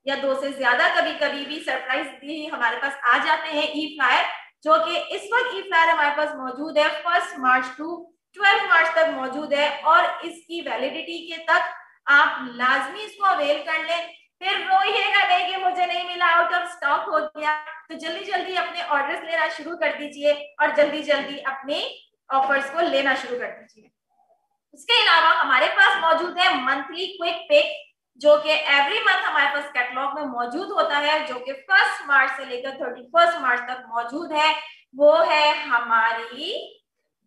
या 2 से ज्यादा कभी कभी भी सरप्राइज भी हमारे पास आ जाते हैं ई फ्लायर, जो कि इस वक्त ई फ्लायर हमारे पास मौजूद है 1 मार्च टू 12 मार्च तक मौजूद है, और इसकी वैलिडिटी के तक आप लाजमी इसको अवेल कर लें। फिर रोइएगा नहीं कि मुझे नहीं मिला, आउट ऑफ स्टॉक हो गया, तो जल्दी जल्दी अपने ऑर्डर्स लेना शुरू कर दीजिए और जल्दी जल्दी अपने ऑफर्स को लेना शुरू कर दीजिए। उसके अलावा हमारे पास मौजूद है मंथली क्विक पिक, जो कि एवरी मंथ हमारे पास कैटलॉग में मौजूद होता है, जो कि 1 मार्च से लेकर 31 मार्च तक मौजूद है। वो है हमारी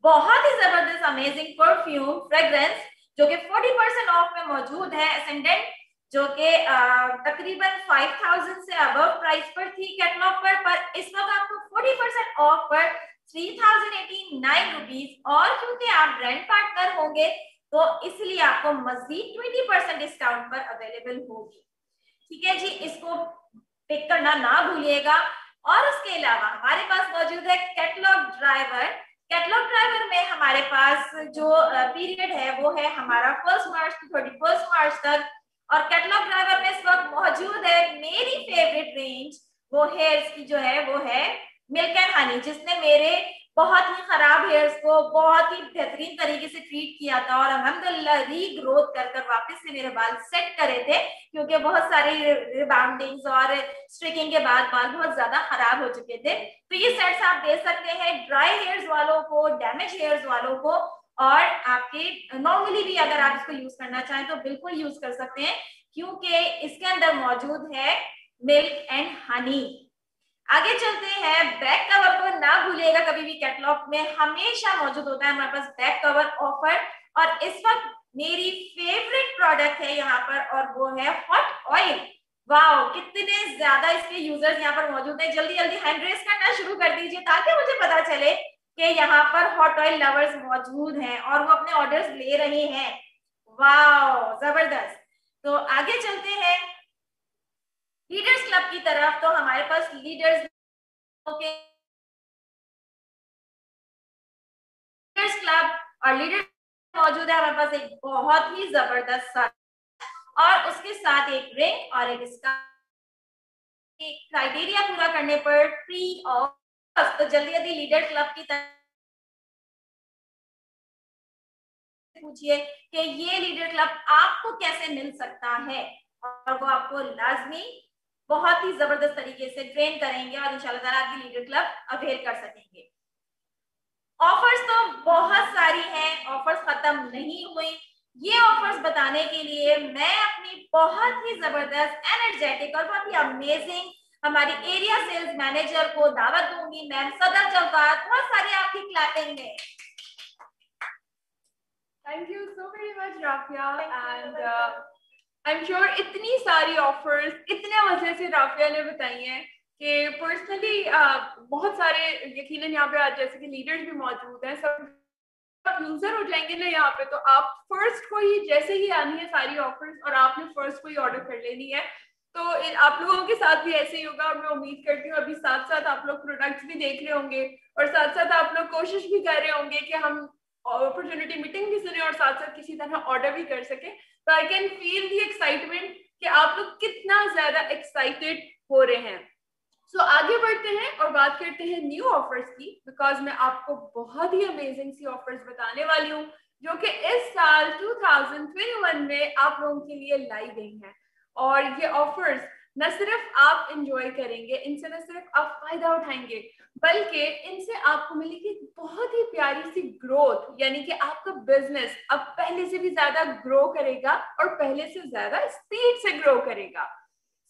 बहुत ही जबरदस्त अमेजिंग परफ्यूम फ्रेग्रेंस, जो कि 40% ऑफ में मौजूद है, एसेंडेंट, जो कि तकरीबन 5000 से अबव प्राइस पर थी कैटलॉग पर इस वक्त आपको 40% ऑफ पर 3089 रुपीज, और क्योंकि आप ब्रांड पार्टनर होंगे तो इसलिए आपको मजीद 20% डिस्काउंट पर अवेलेबल होगी। ठीक है जी, इसको पिक करना ना भूलिएगा। और उसके अलावा हमारे पास मौजूद है कैटलॉग ड्राइवर। कैटलॉग ड्राइवर में हमारे पास जो पीरियड है वो है हमारा 1 मार्च टू 31 मार्च तक, और कैटलॉग ड्राइवर में इस वक्त मौजूद है मेरी फेवरेट रेंज, वो हेयर्स की जो है वो है मिल्क एंड हनी, जिसने मेरे बहुत ही खराब हेयर्स को बहुत ही बेहतरीन तरीके से ट्रीट किया था और अल्हम्दुलिल्लाह रीग्रोथ कर कर वापस से मेरे बाल सेट करे थे, क्योंकि बहुत सारी रिबाउंडिंग्स और स्ट्रिकिंग के बाद बाल बहुत ज्यादा खराब हो चुके थे। तो ये सेट्स आप दे सकते हैं ड्राई हेयर्स वालों को, डैमेज हेयर्स वालों को, और आपके नॉर्मली भी अगर आप इसको यूज करना चाहें तो बिल्कुल यूज कर सकते हैं, क्योंकि इसके अंदर मौजूद है मिल्क एंड हनी। आगे चलते हैं, बैक कवर को ना भूलिएगा, कभी भी कैटलॉग में हमेशा मौजूद होता है हमारे पास बैक कवर ऑफर, और इस वक्त मेरी फेवरेट प्रोडक्ट है यहाँ पर, और वो है हॉट ऑयल। वाओ, कितने ज्यादा इसके यूजर्स यहाँ पर मौजूद हैं। जल्दी जल्दी हैंड रेस करना शुरू कर दीजिए ताकि मुझे पता चले कि यहाँ पर हॉट ऑयल लवर्स मौजूद हैं और वो अपने ऑर्डर्स ले रहे हैं। वाओ, जबरदस्त। तो आगे चलते हैं लीडर्स क्लब की तरफ। तो हमारे पास लीडर्स क्लब और लीडर्स मौजूद है हमारे पास एक बहुत ही जबरदस्त और उसके साथ एक रिंग और एक क्राइटेरिया पूरा करने पर फ्री ऑफ। तो जल्दी जल्दी लीडर क्लब की तरफ पूछिए कि ये लीडर क्लब आपको कैसे मिल सकता है, और वो आपको लाजमी बहुत ही जबरदस्त तरीके से ट्रेन करेंगे और इंशाल्लाह ताला आपकी लीडर क्लब अवेल कर सकेंगे। ऑफर्स तो बहुत सारी हैं, ऑफर्स खत्म नहीं हुई। ये ऑफर्स बताने के लिए मैं अपनी बहुत ही जबरदस्त एनर्जेटिक और बहुत ही अमेजिंग हमारी एरिया सेल्स मैनेजर को दावत दूंगी, मैम सदर जवाद। बहुत सारी आपकी क्लैपिंग में। Thank you so very much Rafia, and I am sure इतनी सारी ऑफर्स इतने मजे से राफिया ने बताई हैं कि पर्सनली बहुत सारे यकीनन यहाँ पे आज जैसे कि लीडर्स भी मौजूद हैं, सब यूजर हो जाएंगे ना यहाँ पे, तो आप फर्स्ट को ही जैसे ही आनी है सारी ऑफर्स और आपने फर्स्ट को ही ऑर्डर कर लेनी है। तो आप लोगों के साथ भी ऐसे ही होगा और मैं उम्मीद करती हूँ अभी साथ साथ आप लोग प्रोडक्ट्स भी देख रहे होंगे और साथ साथ आप लोग कोशिश भी कर रहे होंगे कि हम अपॉर्चुनिटी मीटिंग भी सुने और साथ साथ किसी तरह ऑर्डर भी कर सके। तो I can feel the excitement कि आप लोग कितना ज्यादा एक्साइटेड हो रहे हैं। सो आगे बढ़ते हैं और बात करते हैं न्यू ऑफर्स की, बिकॉज मैं आपको बहुत ही अमेजिंग सी ऑफर्स बताने वाली हूँ जो कि इस साल 2021 में आप लोगों के लिए लाई गई हैं। और ये ऑफर्स न सिर्फ आप इंजॉय करेंगे, इनसे न सिर्फ आप फायदा उठाएंगे, बल्कि इनसे आपको मिलेगी बहुत ही प्यारी सी ग्रोथ, यानी कि आपका बिजनेस अब पहले से भी ज्यादा ग्रो करेगा और पहले से ज्यादा स्पीड से ग्रो करेगा।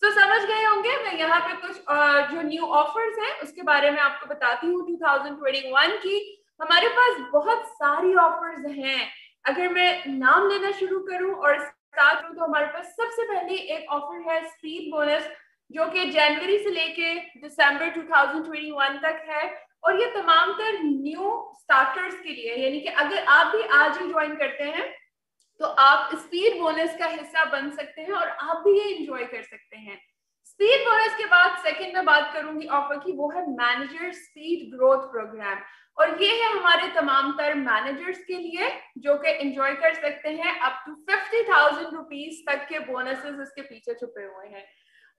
तो समझ गए होंगे, मैं यहाँ पे कुछ जो न्यू ऑफर्स हैं उसके बारे में आपको बताती हूँ 2021 की। हमारे पास बहुत सारी ऑफर्स हैं, अगर मैं नाम लेना शुरू करूँ और स्टार्ट करूँ तो हमारे पास सबसे पहले एक ऑफर है स्पीड बोनस, जो कि जनवरी से लेके दिसंबर 2021 तक है, और ये तमाम तर न्यू स्टार्टर्स के लिए, यानी कि अगर आप भी आज ही ज्वाइन करते हैं तो आप स्पीड बोनस का हिस्सा बन सकते हैं और आप भी ये एंजॉय कर सकते हैं। स्पीड बोनस के बाद सेकंड में बात करूंगी ऑफर की, वो है मैनेजर स्पीड ग्रोथ प्रोग्राम, और ये है हमारे तमाम तर मैनेजर्स के लिए जो कि एंजॉय कर सकते हैं अप टू 50,000 रुपीज तक के बोनसेस इसके पीछे छुपे हुए हैं।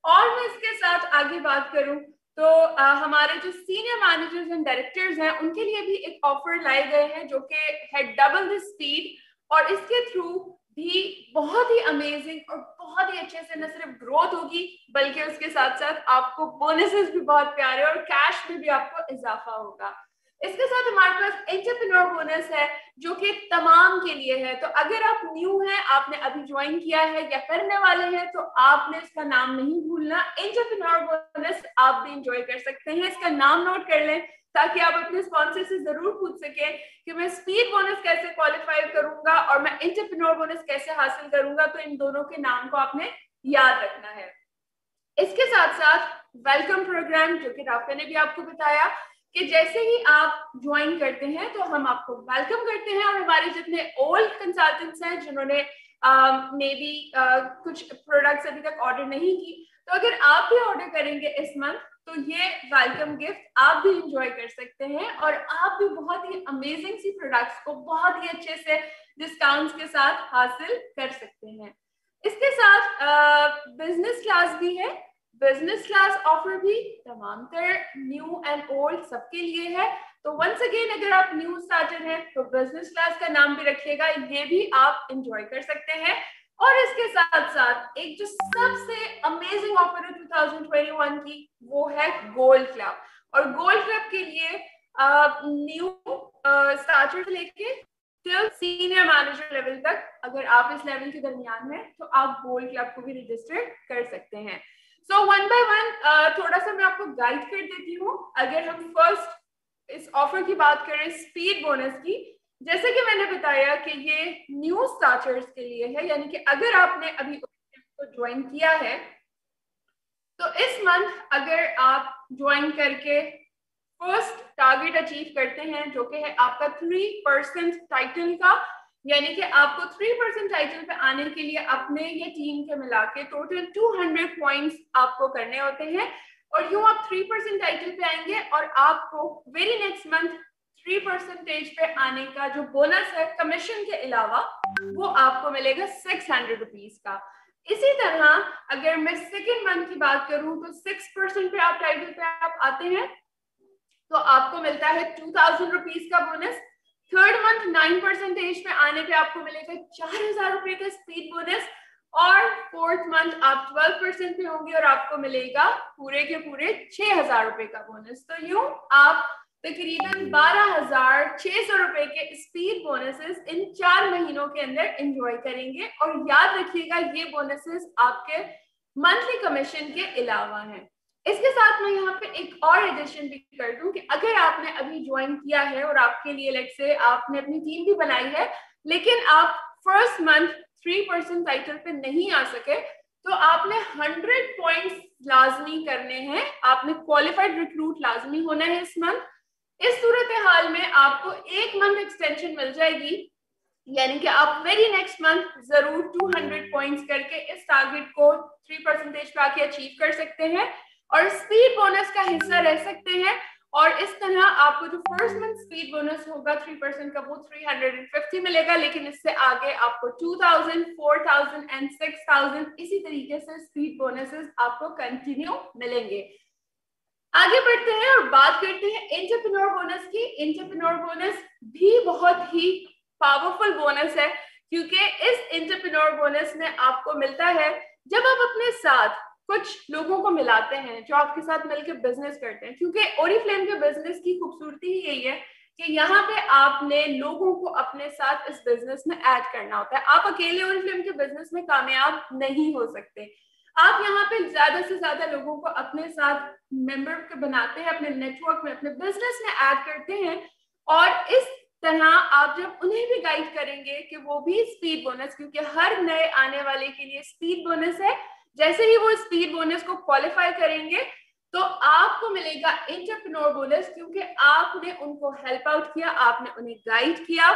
और मैं इसके साथ आगे बात करूं तो हमारे जो सीनियर मैनेजर्स एंड डायरेक्टर्स हैं उनके लिए भी एक ऑफर लाए गए हैं जो कि है डबल द स्पीड, और इसके थ्रू भी बहुत ही अमेजिंग और बहुत ही अच्छे से न सिर्फ ग्रोथ होगी बल्कि उसके साथ साथ आपको बोनसेस भी बहुत प्यारे और कैश में भी आपको इजाफा होगा। इसके साथ हमारे पास एंटरप्रेन्योर बोनस है जो कि तमाम के लिए है। तो अगर आप न्यू हैं, आपने अभी ज्वाइन किया है या करने वाले हैं, तो आपने इसका नाम नहीं भूलना। एंटरप्रेन्योर बोनस आप भी इंजॉय कर सकते हैं, इसका नाम नोट कर लें ताकि आप अपने स्पॉन्सर से जरूर पूछ सकें कि मैं स्पीड बोनस कैसे क्वालिफाई करूंगा और मैं एंटरप्रेन्योर बोनस कैसे हासिल करूंगा। तो इन दोनों के नाम को आपने याद रखना है। इसके साथ साथ वेलकम प्रोग्राम जो कि राफिया ने भी आपको बताया कि जैसे ही आप ज्वाइन करते हैं तो हम आपको वेलकम करते हैं, और हमारे जितने ओल्ड कंसल्टेंट्स हैं जिन्होंने मे बी कुछ प्रोडक्ट्स अभी तक ऑर्डर नहीं की, तो अगर आप भी ऑर्डर करेंगे इस मंथ तो ये वेलकम गिफ्ट आप भी इंजॉय कर सकते हैं और आप भी बहुत ही अमेजिंग सी प्रोडक्ट्स को बहुत ही अच्छे से डिस्काउंट्स के साथ हासिल कर सकते हैं। इसके साथ बिजनेस क्लास भी है। बिजनेस क्लास ऑफर भी तमाम तर न्यू एंड ओल्ड सबके लिए है। तो वंस अगेन अगर आप न्यू स्टार्टर हैं तो बिजनेस क्लास का नाम भी रखिएगा, ये भी आप एंजॉय कर सकते हैं। और इसके साथ साथ एक जो सबसे अमेजिंग ऑफर है 2021 की, वो है गोल्ड क्लब। और गोल्ड क्लब के लिए न्यू स्टार्टर से लेके टिल सीनियर मैनेजर लेवल तक, अगर आप इस लेवल के दरमियान हैं तो आप गोल्ड क्लब को भी रजिस्टर कर सकते हैं। सो वन बाय वन थोड़ा सा मैं आपको गाइड कर देती हूँ। अगर हम फर्स्ट इस ऑफर की बात करें स्पीड बोनस की, जैसे कि मैंने बताया कि ये न्यू स्टार्टर्स के लिए है, यानी कि अगर आपने अभी को ज्वाइन किया है तो इस मंथ अगर आप ज्वाइन करके फर्स्ट टारगेट अचीव करते हैं जो कि है आपका 3% टाइटल का, यानी कि आपको 3% टाइटल पे आने के लिए अपने ये टीम के मिला के टोटल 200 पॉइंट्स आपको करने होते हैं, और यूं आप 3% टाइटल पे आएंगे और आपको वेरी नेक्स्ट मंथ 3% पे आने का जो बोनस है कमीशन के अलावा वो आपको मिलेगा 600 रुपीज का। इसी तरह अगर मैं सेकेंड मंथ की बात करूं तो 6% पे आप टाइटल पे आप आते हैं तो आपको मिलता है 2000 रुपीज का बोनस। थर्ड मंथ 9% पे आने पे आपको मिलेगा 4000 रुपए का स्पीड बोनस, और फोर्थ मंथ आप 12% पे होंगे और आपको मिलेगा पूरे के पूरे 6000 रुपए का बोनस। तो यूं आप तकरीबन 12,600 रुपए के स्पीड बोनसेस इन 4 महीनों के अंदर एंजॉय करेंगे। और याद रखिएगा ये बोनसेस आपके मंथली कमीशन के अलावा हैं। इसके साथ मैं यहाँ पे एक और एडिशन भी कर दूं कि अगर आपने अभी ज्वाइन किया है और आपके लिए लेट से आपने अपनी टीम भी बनाई है लेकिन आप फर्स्ट मंथ 3% टाइटल पे नहीं आ सके, तो आपने 100 पॉइंट्स लाजमी करने हैं, आपने क्वालिफाइड रिक्रूट लाजमी होना है इस मंथ। इस सूरत हाल में आपको 1 मंथ एक्सटेंशन मिल जाएगी, यानी कि आप वेरी नेक्स्ट मंथ जरूर 200 पॉइंट्स करके इस टारगेट को 3% पे आके अचीव कर सकते हैं और स्पीड बोनस का हिस्सा रह सकते हैं। और इस तरह आपको जो फर्स्ट मंथ स्पीड बोनस होगा 3% का वो 350 मिलेगा, लेकिन इससे आगे आपको 2000, 4000 एंड 6000 इसी तरीके से स्पीड बोनसेस आपको कंटिन्यू मिलेंगे। आगे बढ़ते हैं और बात करते हैं एंटरप्रेन्योर बोनस की। एंटरप्रेन्योर बोनस भी बहुत ही पावरफुल बोनस है, क्योंकि इस एंटरप्रेन्योर बोनस में आपको मिलता है जब आप अपने साथ कुछ लोगों को मिलाते हैं जो आपके साथ मिलकर बिजनेस करते हैं। क्योंकि ओरिफ्लेम के बिजनेस की खूबसूरती ही यही है कि यहाँ पे आपने लोगों को अपने साथ इस बिजनेस में ऐड करना होता है। आप अकेले ओरिफ्लेम के बिजनेस में कामयाब नहीं हो सकते। आप यहाँ पे ज्यादा से ज्यादा लोगों को अपने साथ मेंबर बनाते हैं, अपने नेटवर्क में, अपने बिजनेस में ऐड करते हैं, और इस तरह आप जब उन्हें भी गाइड करेंगे कि वो भी स्पीड बोनस, क्योंकि हर नए आने वाले के लिए स्पीड बोनस है, जैसे ही वो स्पीड बोनस को क्वालिफाई करेंगे तो आपको मिलेगा एंटरप्रेन्योर बोनस, क्योंकि आपने उनको हेल्प आउट किया, आपने उन्हें गाइड किया।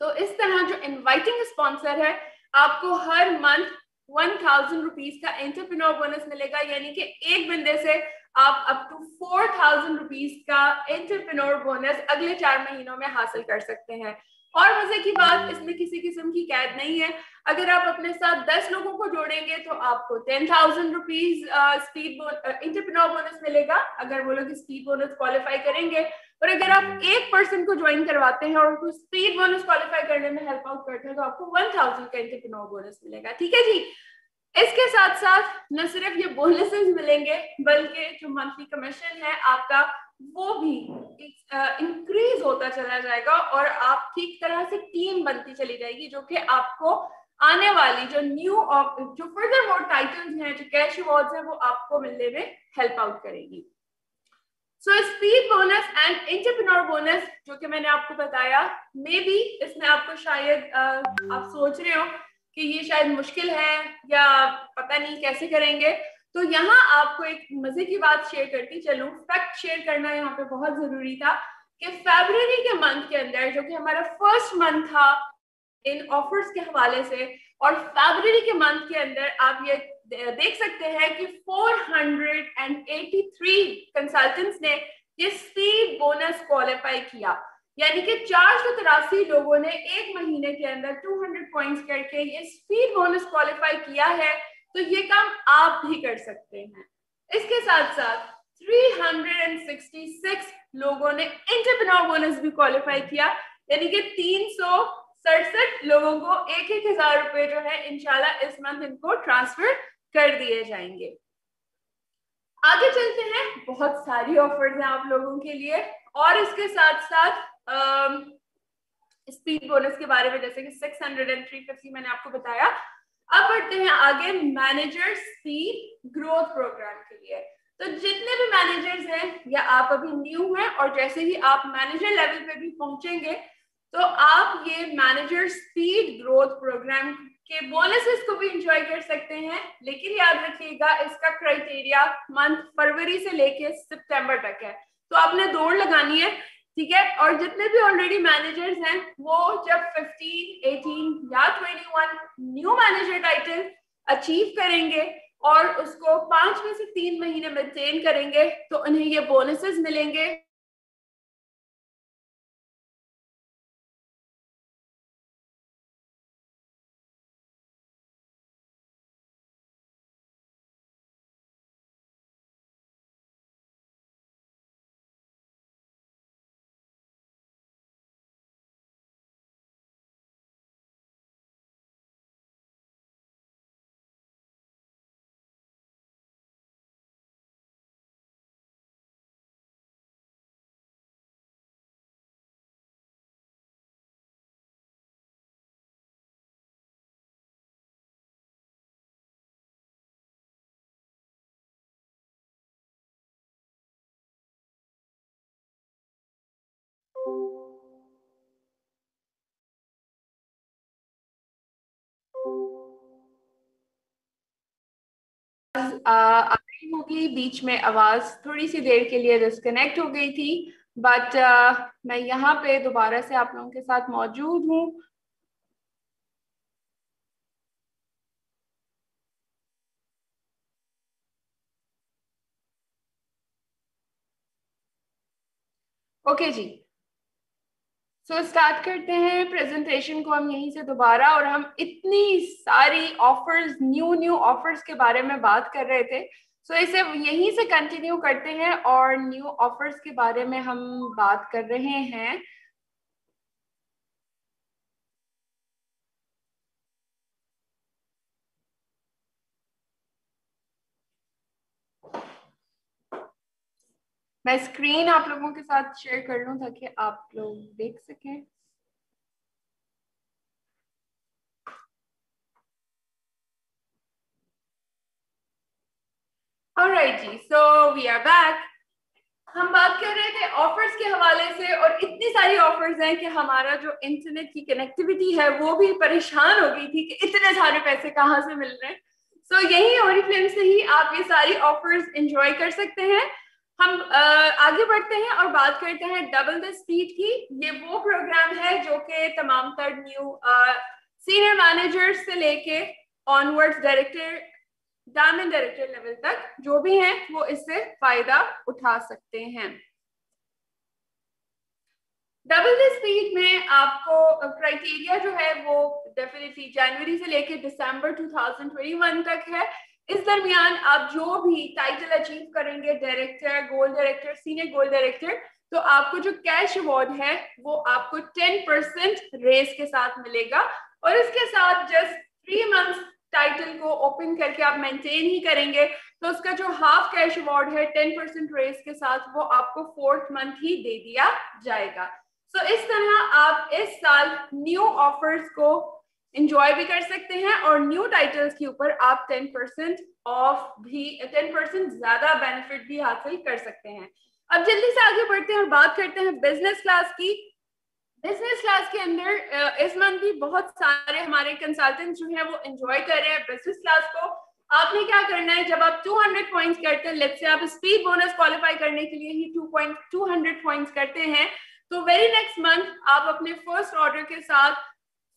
तो इस तरह जो इनवाइटिंग स्पॉन्सर है आपको हर मंथ 1000 रुपीज का एंटरप्रेन्योर बोनस मिलेगा, यानी कि एक बंदे से आप अप टू 4000 रुपीज का एंटरप्रेन्योर बोनस अगले 4 महीनों में हासिल कर सकते हैं। और मजे की बात, इसमें किसी किस्म की कैद नहीं है। अगर आप अपने साथ 10 लोगों को जोड़ेंगे तो आपको 10,000 रुपीज स्पीड एंटरप्रेन्योर बोनस मिलेगा अगर वो लोग स्पीड बोनस क्वालिफाई करेंगे। और अगर आप एक पर्सन को ज्वाइन करवाते हैं और उसको स्पीड बोनस क्वालिफाई करने में हेल्प आउट करते हैं तो आपको 1000 का एंटरप्रेन्योर बोनस मिलेगा। ठीक है जी। इसके साथ साथ न सिर्फ ये बोनसेस मिलेंगे बल्कि जो मंथली कमीशन है आपका वो भी इंक्रीज होता चला जाएगा और आप ठीक तरह से टीम बनती चली जाएगी, जो कि आपको आने वाली जो फर्दर मोर टाइटल्स हैं, जो कैश अवार्ड्स हैं, वो आपको मिलने में हेल्प आउट करेगी। So speed bonus and entrepreneur bonus जो कि मैंने आपको बताया, मे बी इसमें आपको शायद आप सोच रहे हो कि ये शायद मुश्किल है या पता नहीं कैसे करेंगे, तो यहाँ आपको एक मजे की बात शेयर करती चलूं। फैक्ट शेयर करना यहाँ पे बहुत जरूरी था कि फरवरी के मंथ के अंदर, जो कि हमारा फर्स्ट मंथ था इन ऑफर्स के हवाले से, और फरवरी के मंथ के अंदर आप ये देख सकते हैं कि 483 कंसल्टेंट्स ने ये स्पीड बोनस क्वालिफाई किया, यानी कि 483 लोगों ने एक महीने के अंदर 200 पॉइंट्स करके ये स्पीड बोनस क्वालिफाई किया है। तो ये काम आप भी कर सकते हैं। इसके साथ साथ 366 लोगों ने एंटरप्रेन्योर बोनस भी क्वालिफाई किया, यानी कि 367 लोगों को 1,000 रुपए जो है इंशाल्लाह इस मंथ इनको ट्रांसफर कर दिए जाएंगे। आगे चलते हैं, बहुत सारी ऑफर्स हैं आप लोगों के लिए, और इसके साथ साथ स्पीड बोनस के बारे में जैसे कि 600 और 350 मैंने आपको बताया। अब बढ़ते हैं आगे मैनेजर स्पीड ग्रोथ प्रोग्राम के लिए। तो जितने भी मैनेजर्स हैं या आप अभी न्यू हैं और जैसे ही आप मैनेजर लेवल पे भी पहुंचेंगे तो आप ये मैनेजर स्पीड ग्रोथ प्रोग्राम के बोनसेस को भी एंजॉय कर सकते हैं, लेकिन याद रखिएगा इसका क्राइटेरिया मंथ फरवरी से लेके सितंबर तक है, तो आपने दौड़ लगानी है। ठीक है। और जितने भी ऑलरेडी मैनेजर्स हैं वो जब 15, 18 या 21 न्यू मैनेजर टाइटल अचीव करेंगे और उसको 5 में से 3 महीने मेंटेन करेंगे तो उन्हें ये बोनसेस मिलेंगे। आ रही होगी, बीच में आवाज थोड़ी सी देर के लिए डिस्कनेक्ट हो गई थी, बट मैं यहाँ पे दोबारा से आप लोगों के साथ मौजूद हूँ। ओके जी, सो स्टार्ट करते हैं प्रेजेंटेशन को हम यहीं से दोबारा। और हम इतनी सारी ऑफर्स, न्यू ऑफर्स के बारे में बात कर रहे थे, सो इसे यहीं से कंटिन्यू करते हैं और न्यू ऑफर्स के बारे में हम बात कर रहे हैं। मैं स्क्रीन आप लोगों के साथ शेयर कर लूं ताकि आप लोग देख सकें। ऑलराइट जी, सो वी आर बैक। हम बात कर रहे थे ऑफर्स के हवाले से, और इतनी सारी ऑफर्स हैं कि हमारा जो इंटरनेट की कनेक्टिविटी है वो भी परेशान हो गई थी कि इतने सारे पैसे कहाँ से मिल रहे हैं। सो यही ओरिफ्लेम से ही आप ये सारी ऑफर्स एंजॉय कर सकते हैं। हम आगे बढ़ते हैं और बात करते हैं डबल द स्पीड की। ये वो प्रोग्राम है जो कि तमाम तर न्यू सीनियर मैनेजर्स से लेके onwards director, diamond director level तक जो भी हैं वो इससे फायदा उठा सकते हैं। डबल द स्पीड में आपको क्राइटेरिया जो है वो डेफिनेटली जनवरी से लेकर दिसंबर 2021 तक है। इस दरमियान आप जो भी टाइटल अचीव करेंगे, director, gold director, senior gold director, तो आपको जो कैश अवार्ड है वो आपको 10% रेस के साथ मिलेगा। और इसके साथ जस्ट 3 मंथ्स टाइटल को ओपन करके आप मेंटेन ही करेंगे तो उसका जो हाफ कैश अवार्ड है 10% रेस के साथ वो आपको 4th मंथ ही दे दिया जाएगा। सो इस तरह आप इस साल न्यू ऑफर्स को एंजॉय भी कर सकते हैं और न्यू टाइटल्स के ऊपर आप 10% ऑफ भी, 10% ज्यादा बेनिफिट भी हासिल कर सकते हैं। अब जल्दी से आगे बढ़ते हैं और बात करते हैं बिजनेस क्लास की। बिजनेस क्लास के अंदर इस मंथ भी बहुत सारे हमारे कंसल्टेंट जो हैं वो एंजॉय कर रहे हैं बिजनेस क्लास को। आपने क्या करना है, जब आप 200 पॉइंट्स करते हैं, लेट्स से आप स्पीड बोनस क्वालिफाई करने के लिए ही 200 पॉइंट्स करते हैं, तो वेरी नेक्स्ट मंथ आप अपने फर्स्ट ऑर्डर के साथ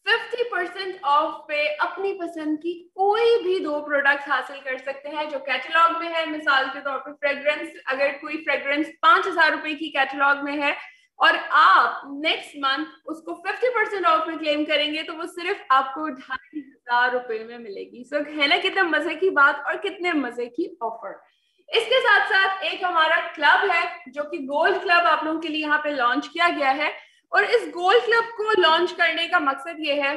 50% ऑफ पे अपनी पसंद की कोई भी 2 प्रोडक्ट हासिल कर सकते हैं जो कैटलॉग में है। मिसाल के तौर पे फ्रेग्रेंस, अगर कोई फ्रेग्रेंस 5,000 रुपए की कैटलॉग में है और आप नेक्स्ट मंथ उसको 50% ऑफ में क्लेम करेंगे तो वो सिर्फ आपको 2,500 रुपए में मिलेगी। सो है ना कितने मजे की बात और कितने मजे की ऑफर। इसके साथ साथ एक हमारा क्लब है जो कि गोल्ड क्लब आप लोगों के लिए यहाँ पे लॉन्च किया गया है। और इस गोल्ड क्लब को लॉन्च करने का मकसद ये है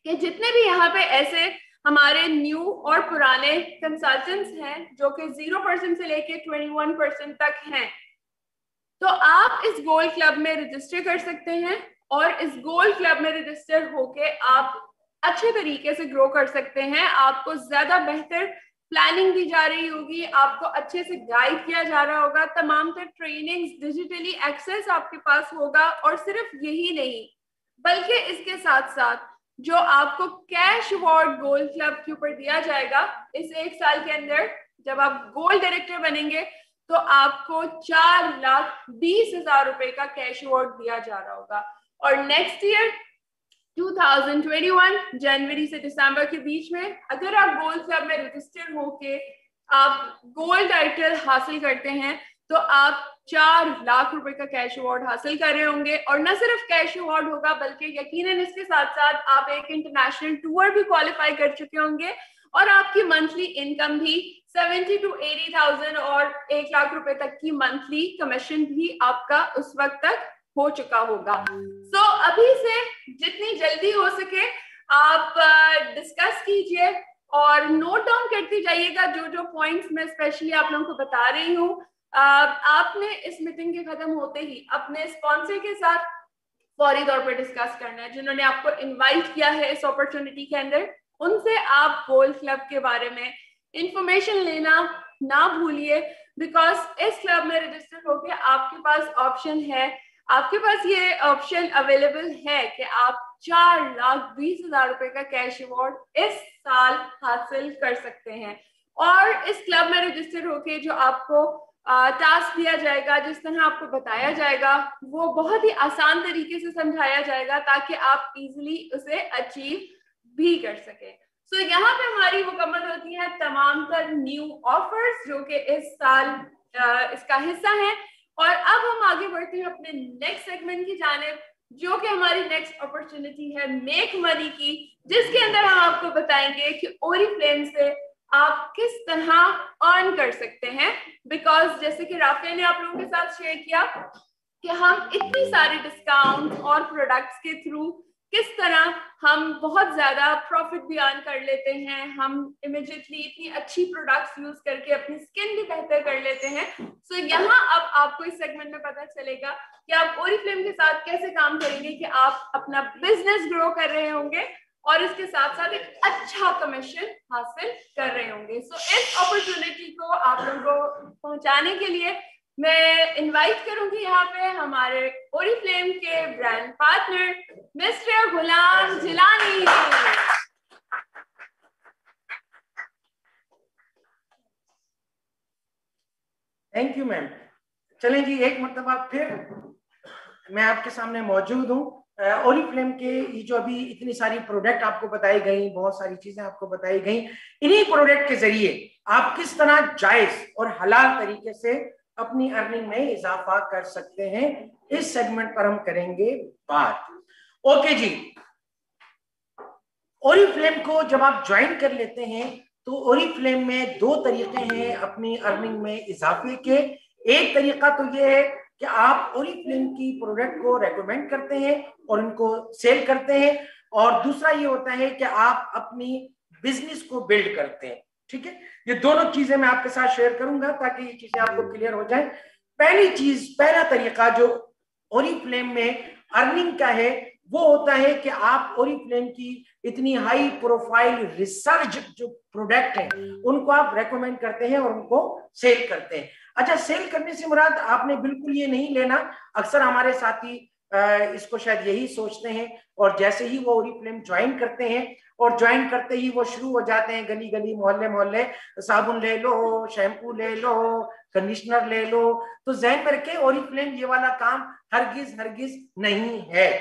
कि जितने भी यहाँ पे ऐसे हमारे न्यू और पुराने कंसल्टेंट्स हैं जो कि 0% से लेके 21% तक हैं, तो आप इस गोल्ड क्लब में रजिस्टर कर सकते हैं और इस गोल्ड क्लब में रजिस्टर होके आप अच्छे तरीके से ग्रो कर सकते हैं। आपको ज्यादा बेहतर प्लानिंग दी जा रही होगी, आपको अच्छे से गाइड किया जा रहा होगा, तमाम तर ट्रेनिंग्स, डिजिटली एक्सेस आपके पास होगा। और सिर्फ यही नहीं बल्कि इसके साथ साथ जो आपको कैश अवार्ड गोल्ड क्लब के ऊपर दिया जाएगा इस 1 साल के अंदर, जब आप गोल्ड डायरेक्टर बनेंगे तो आपको 4,20,000 रुपए का कैश अवार्ड दिया जा रहा होगा। और नेक्स्ट ईयर 2021 जनवरी से दिसंबर के बीच में अगर आप गोल्ड क्लब में रजिस्टर होके आप गोल्ड टाइटल हासिल करते हैं तो आप 4 लाख रुपए का कैश अवार्ड हासिल कर रहे होंगे। और न सिर्फ कैश अवार्ड होगा बल्कि यकीनन इसके साथ साथ आप एक इंटरनेशनल टूर भी क्वालिफाई कर चुके होंगे और आपकी मंथली इनकम भी 70 to 80,000 और 1 लाख रुपए तक की मंथली कमीशन भी आपका उस वक्त तक हो चुका होगा। सो अभी से जितनी जल्दी हो सके आप डिस्कस कीजिए और नोट डाउन करते जाइएगा जो जो पॉइंट्स मैं स्पेशली आप लोगों को बता रही हूँ। आपने इस मीटिंग के खत्म होते ही अपने स्पॉन्सर के साथ फौरी तौर पर डिस्कस करना है, जिन्होंने आपको इनवाइट किया है इस अपॉर्चुनिटी के अंदर, उनसे आप गोल्ड क्लब के बारे में इंफॉर्मेशन लेना ना भूलिए। बिकॉज इस क्लब में रजिस्टर होकर आपके पास ऑप्शन है, आपके पास ये ऑप्शन अवेलेबल है कि आप 4,20,000 रुपए का कैश अवार्ड इस साल हासिल कर सकते हैं। और इस क्लब में रजिस्टर होके जो आपको टास्क दिया जाएगा, जिस तरह आपको बताया जाएगा, वो बहुत ही आसान तरीके से समझाया जाएगा ताकि आप इजीली उसे अचीव भी कर सके। सो यहाँ पे हमारी मुकम्मल होती है तमाम तर न्यू ऑफर्स जो कि इस साल इसका हिस्सा है। और अब हम आगे बढ़ते हैं अपने नेक्स्ट सेगमेंट की जानिब जो कि हमारी नेक्स्ट अपॉर्चुनिटी है मेक मनी की, जिसके अंदर हम आपको बताएंगे कि ओरिफ्लेम से आप किस तरह अर्न कर सकते हैं। बिकॉज जैसे कि राफिया ने आप लोगों के साथ शेयर किया कि हम इतनी सारे डिस्काउंट और प्रोडक्ट्स के थ्रू किस तरह हम बहुत ज्यादा प्रॉफिट भी अर्न कर लेते हैं, हम इमीडिएटली इतनी अच्छी प्रोडक्ट्स यूज करके अपनी स्किन भी बेहतर कर लेते हैं। सो यहाँ अब आपको इस सेगमेंट में पता चलेगा कि आप ओरिफ्लेम के साथ कैसे काम करेंगे कि आप अपना बिजनेस ग्रो कर रहे होंगे और इसके साथ साथ एक अच्छा कमीशन हासिल कर रहे होंगे। सो इस अपॉर्चुनिटी को आप लोगों को पहुंचाने के लिए मैं इनवाइट करूंगी यहाँ पे हमारे ओरिफ्लेम के brand partner mister Ghulam Jilani. Thank you ma'am. चलें जी, एक मरतबा फिर मैं आपके सामने मौजूद हूँ ओरिफ्लेम के ये जो अभी इतनी सारी प्रोडक्ट आपको बताई गई, बहुत सारी चीजें आपको बताई गई, इन्हीं प्रोडक्ट के जरिए आप किस तरह जायज और हलाल तरीके से अपनी अर्निंग में इजाफा कर सकते हैं, इस सेगमेंट पर हम करेंगे बात। ओके जी, ओरिफ्लेम को जब आप ज्वाइन कर लेते हैं तो ओरिफ्लेम में दो तरीके हैं अपनी अर्निंग में इजाफे के। एक तरीका तो ये है कि आप ओरिफ्लेम की प्रोडक्ट को रेकमेंड करते हैं और उनको सेल करते हैं, और दूसरा ये होता है कि आप अपनी बिजनेस को बिल्ड करते हैं। ठीक है, ये दोनों चीजें मैं आपके साथ शेयर करूंगा ताकि ये चीजें आपको क्लियर हो जाए। पहली चीज, पहला तरीका जो ओरिफ्लेम में अर्निंग का है वो होता है कि आप ओरिफ्लेम की इतनी हाई प्रोफाइल रिसर्च जो प्रोडक्ट है उनको आप रेकमेंड करते हैं और उनको सेल करते हैं। अच्छा, सेल करने से मुराद आपने बिल्कुल ये नहीं लेना, अक्सर हमारे साथी इसको शायद यही सोचते हैं, और जैसे ही वो ओरिफ्लेम ज्वाइन करते हैं और ज्वाइन करते ही वो शुरू हो जाते हैं गली गली मोहल्ले मोहल्ले, साबुन ले लो, शैम्पू ले लो, कंडीशनर ले लो। तो जहन में रखें, ओरिफ्लेम ये वाला काम हरगिज हरगिज नहीं है।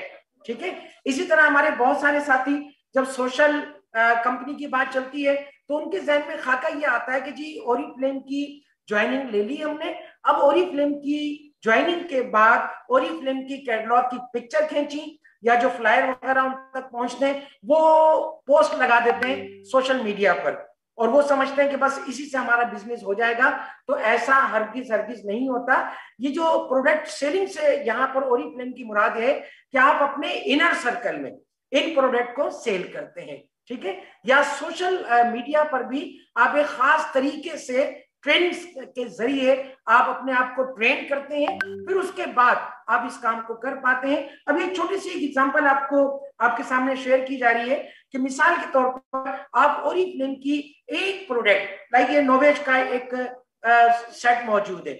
ठीक है, इसी तरह हमारे बहुत सारे साथी जब सोशल कंपनी की बात चलती है तो उनके जहन में खाका ये आता है कि जी ओरिफ्लेम की ज्वाइनिंग ले ली हमने, अब ओरिफ्लेम की ज्वाइनिंग के बाद ओरिफ्लेम की कैटलॉग की पिक्चर खींची या जो फ्लायर वगैरह उन तक पहुंचते हैं वो पोस्ट लगा देते हैं सोशल मीडिया पर, और वो समझते हैं कि बस इसी से हमारा बिजनेस हो जाएगा। तो ऐसा हरगिज हरगिज नहीं होता। ये जो प्रोडक्ट सेलिंग से यहाँ पर ओरिफ्लेम की मुराद है कि आप अपने इनर सर्कल में इन प्रोडक्ट को सेल करते हैं। ठीक है, या सोशल मीडिया पर भी आप एक खास तरीके से ट्रेनिंग्स के जरिए आप अपने आप को ट्रेन करते हैं, फिर उसके बाद आप इस काम को कर पाते हैं। अब एक छोटी सी एग्जांपल आपको आपके सामने शेयर की जा रही है कि मिसाल के तौर पर आप ओरिफ्लेम की एक प्रोडक्ट लाइक ये नोवेज का एक सेट मौजूद है,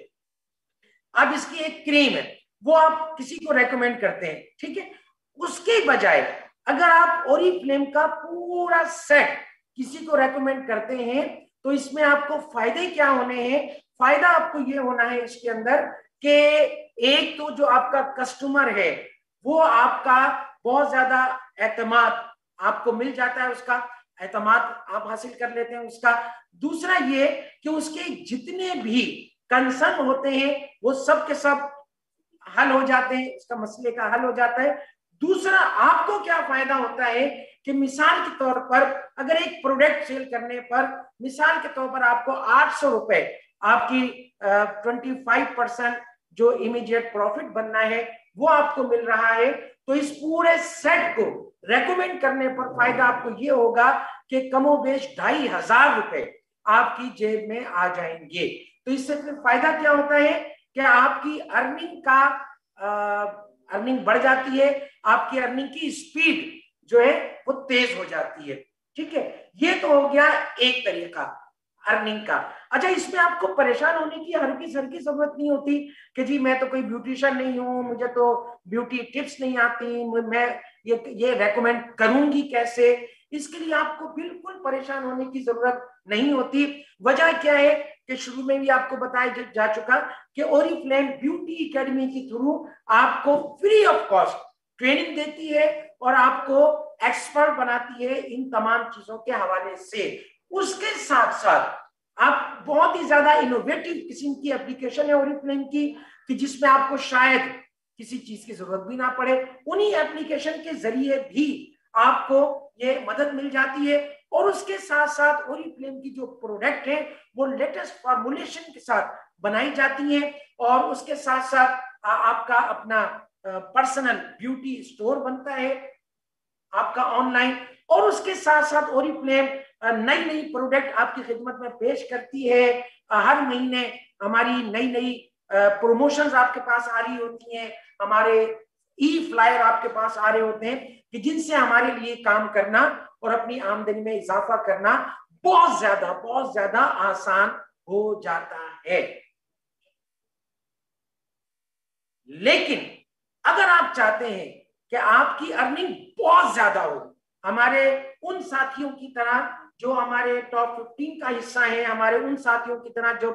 अब इसकी एक क्रीम है, वो आप किसी को रेकमेंड करते हैं। ठीक है, उसके बजाय अगर आप ओरिफ्लेम का पूरा सेट किसी को रेकमेंड करते हैं तो इसमें आपको फायदे क्या होने हैं? फायदा आपको ये होना है इसके अंदर कि एक तो जो आपका कस्टमर है वो आपका बहुत ज्यादा एतमाद आपको मिल जाता है, उसका एतमाद आप हासिल कर लेते हैं उसका। दूसरा ये कि उसके जितने भी कंसर्न होते हैं वो सब के सब हल हो जाते हैं, उसका मसले का हल हो जाता है। दूसरा आपको क्या फायदा होता है कि मिसाल के तौर पर अगर एक प्रोडक्ट सेल करने पर मिसाल के तौर पर आपको 800 रुपए आपकी 25% जो इमीडिएट प्रॉफिट बनना है वो आपको मिल रहा है, तो इस पूरे सेट को रेकमेंड करने पर फायदा आपको ये होगा कि कमोबेश 2500 रुपए आपकी जेब में आ जाएंगे। तो इससे फिर फायदा क्या होता है कि आपकी अर्निंग बढ़ जाती है, आपकी अर्निंग की स्पीड जो है वो तेज हो जाती है। ठीक है, ये तो हो गया एक तरीका अर्निंग का। अच्छा, इसमें आपको परेशान होने की हरगिज जरूरत नहीं होती कि जी मैं तो कोई ब्यूटिशियन नहीं हूं, मुझे तो ब्यूटी टिप्स नहीं आती, मैं ये रेकमेंड करूंगी कैसे। इसके लिए आपको बिल्कुल परेशान होने की जरूरत नहीं होती। वजह क्या है कि शुरू में भी आपको बताया जा चुका कि ओरिफ्लेम ब्यूटी एकेडमी के थ्रू आपको फ्री ऑफ कॉस्ट ट्रेनिंग देती है और आपको एक्सपर्ट बनाती है इन तमाम चीजों के हवाले से। उसके साथ साथ आप बहुत ही ज्यादा इनोवेटिव किस्म की एप्लीकेशन है ओरिफ्लेम की कि जिसमें आपको शायद किसी चीज की जरूरत भी ना पड़े, उन्हीं एप्लीकेशन के जरिए भी आपको ये मदद मिल जाती है। और उसके साथ साथ ओरिफ्लेम की जो प्रोडक्ट है वो लेटेस्ट फॉर्मुलेशन के साथ बनाई जाती है, और उसके साथ साथ आपका अपना पर्सनल ब्यूटी स्टोर बनता है आपका ऑनलाइन। और उसके साथ साथ ओरिफ्लेम नई नई प्रोडक्ट आपकी खिदमत में पेश करती है। हर महीने हमारी नई नई प्रमोशंस आपके पास आ रही होती हैं, हमारे ई फ्लायर आपके पास आ रहे होते हैं कि जिनसे हमारे लिए काम करना और अपनी आमदनी में इजाफा करना बहुत ज्यादा आसान हो जाता है। लेकिन अगर आप चाहते हैं कि आपकी अर्निंग बहुत ज्यादा हो, हमारे उन साथियों की तरह जो हमारे टॉप 15 का हिस्सा है, हमारे उन साथियों की तरह जो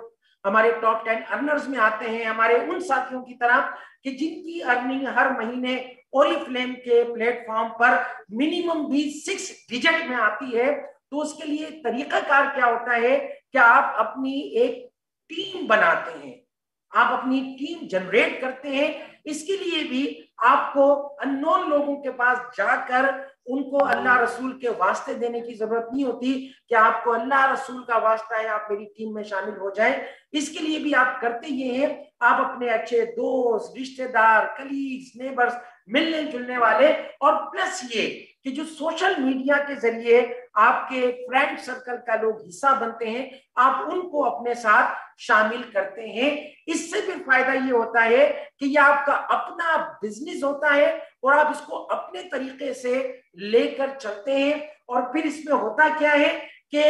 हमारे टॉप 10 अर्नर्स में आते हैं, हमारे उन साथियों की तरह कि जिनकी अर्निंग हर महीने ओरिफ्लेम के प्लेटफॉर्म पर मिनिमम भी 6 डिजिट में आती है, तो उसके लिए तरीकाकार क्या होता है कि आप अपनी एक टीम बनाते हैं, आप अपनी टीम जनरेट करते हैं। इसके लिए भी आपको अननोन लोगों के पास जाकर उनको अल्लाह रसूल के वास्ते देने की जरूरत नहीं होती कि आपको अल्लाह रसूल का वास्ता है, आप मेरी टीम में शामिल हो जाएं। इसके लिए भी आप करते ये हैं, आप अपने अच्छे दोस्त, रिश्तेदार, कलीग्स, नेबर्स, मिलने जुलने वाले, और प्लस ये कि जो सोशल मीडिया के जरिए आपके फ्रेंड सर्कल का लोग हिस्सा बनते हैं, आप उनको अपने साथ शामिल करते हैं। इससे भी फायदा ये होता है कि ये आपका अपना बिजनेस होता है और आप इसको अपने तरीके से लेकर चलते हैं। और फिर इसमें होता क्या है कि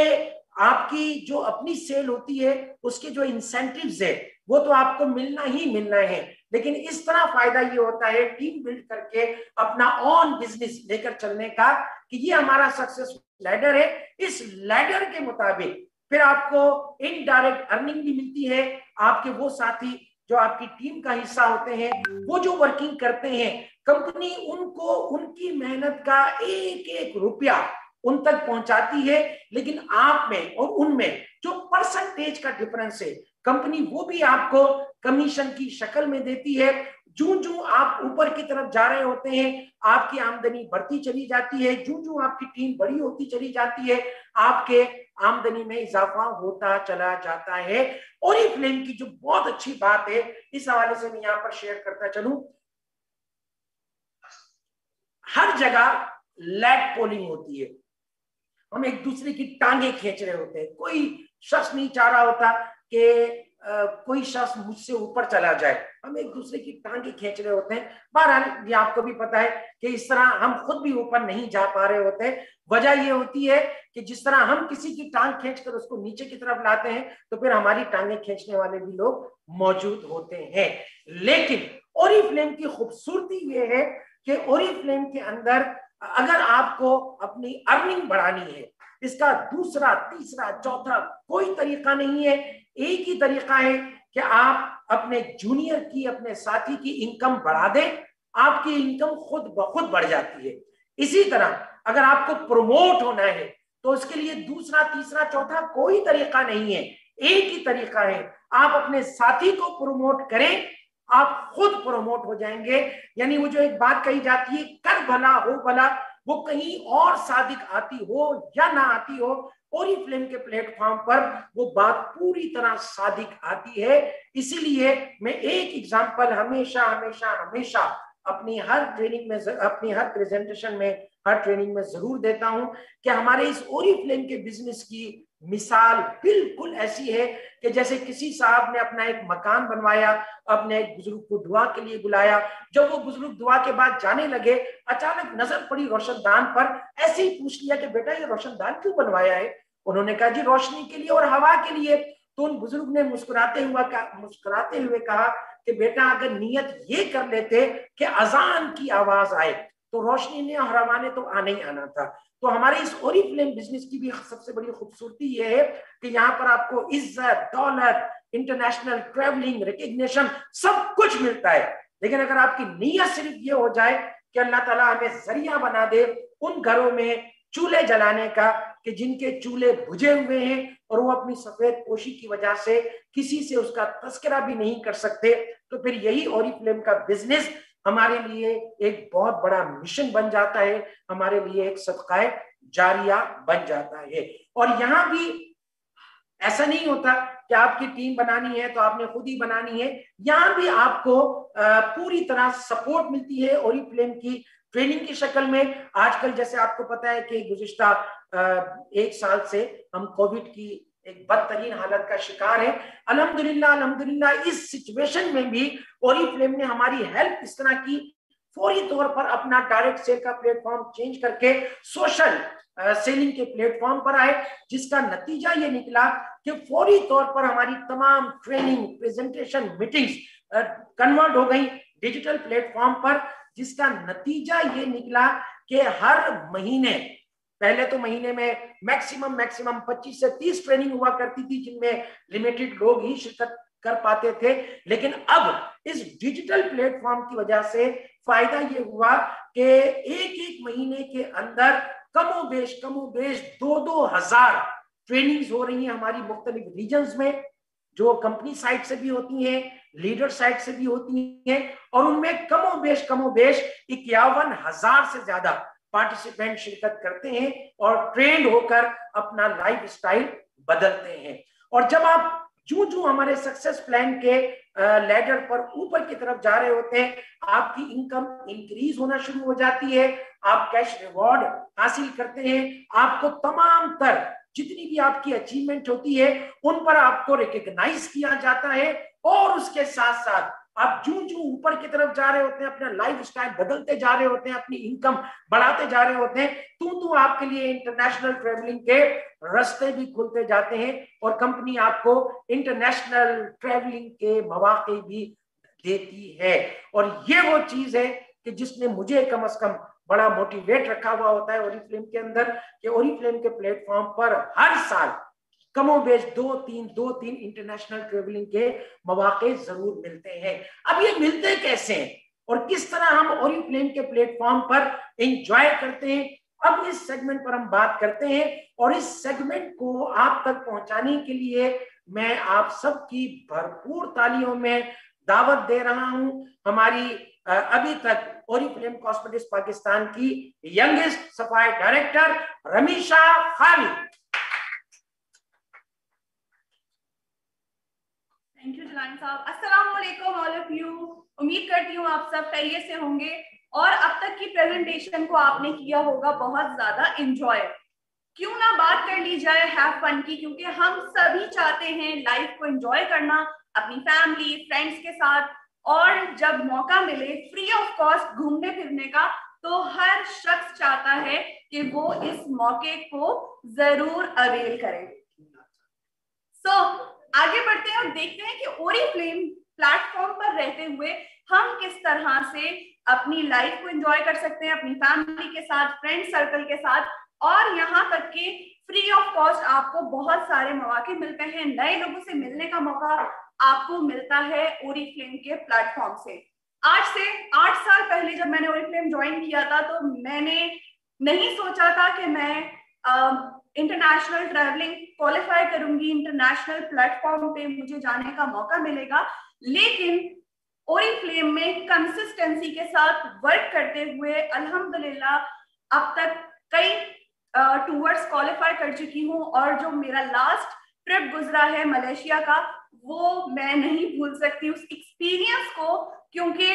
आपकी जो अपनी सेल होती है उसके जो इंसेंटिव्स है वो तो आपको मिलना ही मिलना है, लेकिन इस तरह फायदा ये होता है टीम बिल्ड करके अपना ऑन बिजनेस लेकर चलने का कि ये हमारा सक्सेस लैडर है। इस लैडर के मुताबिक फिर आपको इनडायरेक्ट अर्निंग भी मिलती है। आपके वो साथी जो आपकी टीम का हिस्सा होते हैं, वो जो वर्किंग करते हैं, कंपनी उनको उनकी मेहनत का एक एक रुपया उन तक पहुंचाती है, लेकिन आप में और उनमें जो परसेंटेज का डिफरेंस है कंपनी वो भी आपको कमीशन की शक्ल में देती है। जूं जूं आप ऊपर की तरफ जा रहे होते हैं आपकी आमदनी बढ़ती चली जाती है, जूं जूं आपकी टीम बड़ी होती चली जाती है आपके आमदनी में इजाफा होता चला जाता है। ओरिफ्लेम की जो बहुत अच्छी बात है, इस हवाले से मैं यहाँ पर शेयर करता चलूं, हर जगह लैग पोलिंग होती है, हम एक दूसरे की टांगे खींच रहे होते हैं, कोई शख्स नहीं चाह रहा होता कि कोई शख्स मुझसे ऊपर चला जाए, हम एक दूसरे की टांगे खींच रहे होते हैं। बहरहाल ये आपको भी पता है कि इस तरह हम खुद भी ऊपर नहीं जा पा रहे होते। वजह ये होती है कि जिस तरह हम किसी की टांग खींचकर उसको नीचे की तरफ लाते हैं तो फिर हमारी टांगे खींचने वाले भी लोग मौजूद होते हैं। लेकिन ओरिफ्लेम की खूबसूरती ये है कि ओरिफ्लेम के अंदर अगर आपको अपनी अर्निंग बढ़ानी है, इसका दूसरा, तीसरा, चौथा कोई तरीका नहीं है, एक ही तरीका है कि आप अपने जूनियर की, अपने साथी की इनकम बढ़ा दें, आपकी इनकम खुद ब खुद बढ़ जाती है। इसी तरह अगर आपको प्रमोट होना है तो उसके लिए दूसरा, तीसरा, चौथा कोई तरीका नहीं है, एक ही तरीका है, आप अपने साथी को प्रमोट करें, आप खुद प्रमोट हो जाएंगे। यानी वो जो एक बात कही जाती है, कर भला हो भला, वो कहीं और सादिक आती हो या ना आती हो, ओरिफ्लेम के प्लेटफॉर्म पर वो बात पूरी तरह सादिक आती है। इसीलिए मैं एक एग्जांपल हमेशा हमेशा हमेशा अपनी हर ट्रेनिंग में, अपनी हर प्रेजेंटेशन में, हर ट्रेनिंग में जरूर देता हूं कि हमारे इस ओरिफ्लेम के बिजनेस की मिसाल बिल्कुल ऐसी है कि जैसे किसी साहब ने अपना एक मकान बनवाया, अपने एक बुजुर्ग को दुआ के लिए बुलाया, जब वो बुजुर्ग दुआ के बाद जाने लगे, अचानक नजर पड़ी रोशनदान पर, ऐसे ही पूछ लिया कि बेटा ये रोशनदान क्यों बनवाया है? उन्होंने कहा जी रोशनी के लिए और हवा के लिए। तो उन बुजुर्ग ने मुस्कुराते हुए कहा कि बेटा अगर नियत ये कर लेते कि अजान की आवाज आए तो रोशनी ने और हवा ने तो आने ही आना था। तो हमारे इस ओरिफ्लेम बिजनेस की भी सबसे बड़ी खूबसूरती ये है कि यहाँ पर आपको इज्जत, दौलत, इंटरनेशनल ट्रैवलिंग, रिकग्निशन सब कुछ मिलता है। लेकिन अगर आपकी नीयत सिर्फ ये हो जाए कि अल्लाह ताला हमें जरिया बना दे उन घरों में चूल्हे जलाने का कि जिनके चूल्हे बुझे हुए हैं और वो अपनी सफेद पोशी की वजह से किसी से उसका तस्करा भी नहीं कर सकते, तो फिर यही ओरिफ्लेम का बिजनेस हमारे लिए एक बहुत बड़ा मिशन बन जाता है, हमारे लिए एक सदकाए जारिया बन जाता है। और यहाँ भी ऐसा नहीं होता कि आपकी टीम बनानी है तो आपने खुद ही बनानी है, यहाँ भी आपको पूरी तरह सपोर्ट मिलती है ओरिफ्लेम की ट्रेनिंग की शक्ल में। आजकल जैसे आपको पता है कि गुज़िश्ता 1 साल से हम कोविड की एक बदतरीन हालत का शिकार है। अल्हम्दुलिल्लाह इस सिचुएशन में भी ओरिफ्लेम ने हमारी हेल्प इस तरह की, फौरी तौर पर अपना डायरेक्ट सेल का प्लेटफॉर्म चेंज करके सोशल सेलिंग के प्लेटफॉर्म पर आए, जिसका नतीजा ये निकला कि फौरी तौर पर हमारी तमाम ट्रेनिंग, प्रेजेंटेशन, मीटिंग्स कन्वर्ट हो गई डिजिटल प्लेटफॉर्म पर, जिसका नतीजा ये निकला कि हर महीने, पहले तो महीने में मैक्सिमम 25 से 30 ट्रेनिंग हुआ करती थी जिनमें लिमिटेड लोग ही शिरकत कर पाते थे, लेकिन अब इस डिजिटल प्लेटफॉर्म की वजह से फायदा ये हुआ कि एक एक महीने के अंदर कमोबेश 2,000 ट्रेनिंग्स हो रही हैं हमारी मुख्तलिफ रीजन्स में, जो कंपनी साइड से भी होती हैं, लीडर साइड से भी होती हैं, और उनमें कमोबेश 51,000 से ज्यादा पार्टिसिपेंट शिरकत करते हैं और ट्रेंड होकर अपना लाइफ स्टाइल बदलते हैं। और जब आप जो हमारे सक्सेस प्लान के लैडर पर ऊपर की तरफ जा रहे होते हैं, आपकी इनकम इंक्रीज होना शुरू हो जाती है, आप कैश रिवॉर्ड हासिल करते हैं, आपको तमाम तर जितनी भी आपकी अचीवमेंट होती है उन पर आपको रिकॉग्नाइज किया जाता है, और उसके साथ साथ आप जो ऊपर की तरफ जा रहे होते हैं, अपना लाइफ स्टाइल बदलते जा रहे होते हैं, अपनी इनकम बढ़ाते जा रहे होते हैं, तो आपके लिए इंटरनेशनल ट्रेवलिंग के रास्ते भी खुलते जाते हैं, और कंपनी आपको इंटरनेशनल ट्रेवलिंग के मौके भी देती है। और ये वो चीज है कि जिसने मुझे कम से कम बड़ा मोटिवेट रखा हुआ होता है ओरिफ्लेम के अंदर, कि ओरिफ्लेम के प्लेटफॉर्म पर हर साल कमोबेश 2-3 इंटरनेशनल ट्रेवलिंग के मौके जरूर मिलते हैं। अब ये मिलते कैसे हैं और किस तरह हम ओरिफ्लेम के प्लेटफॉर्म पर एंजॉय करते हैं, अब इस सेगमेंट पर हम बात करते हैं। और इस सेगमेंट को आप तक पहुंचाने के लिए मैं आप सबकी भरपूर तालियों में दावत दे रहा हूं हमारी अभी तक ओरिफ्लेम कॉस्मेटिक्स पाकिस्तान की यंगेस्ट सफाई director रमीशा Khalid. Thank you Jalan साहब। अस्सलाम वालेकुम ऑल ऑफ यू। उम्मीद करती हूँ आप सब खैरियत से होंगे और अब तक की प्रेजेंटेशन को आपने किया होगा बहुत ज्यादा एंजॉय। क्यों ना बात कर ली जाए हैव फन की, क्योंकि हम सभी चाहते हैं लाइफ को एंजॉय करना अपनी फैमिली फ्रेंड्स के साथ, और जब मौका मिले फ्री ऑफ कॉस्ट घूमने फिरने का तो हर शख्स चाहता है कि वो इस मौके को जरूर अवेल करे। आगे बढ़ते हैं और देखते हैं कि ओरिफ्लेम प्लेटफॉर्म पर रहते हुए हम किस तरह से अपनी लाइफ को एंजॉय कर सकते हैं अपनी फैमिली के साथ, फ्रेंड सर्कल के साथ, और यहाँ तक कि फ्री ऑफ कॉस्ट आपको बहुत सारे मौके मिलते हैं, नए लोगों से मिलने का मौका आपको मिलता है ओरिफ्लेम के प्लेटफॉर्म से। आज से 8 साल पहले जब मैंने ओरिफ्लेम ज्वाइन किया था तो मैंने नहीं सोचा था कि मैं इंटरनेशनल ट्रैवलिंग क्वालिफाई करूंगी, इंटरनेशनल प्लेटफॉर्म पे मुझे जाने का मौका मिलेगा, लेकिन ओरिफ्लेम में कंसिस्टेंसी के साथ वर्क करते हुए अल्हम्दुलिल्लाह अब तक कई टूर्स क्वालिफाई कर चुकी हूँ, और जो मेरा लास्ट ट्रिप गुजरा है मलेशिया का वो मैं नहीं भूल सकती उस एक्सपीरियंस को, क्योंकि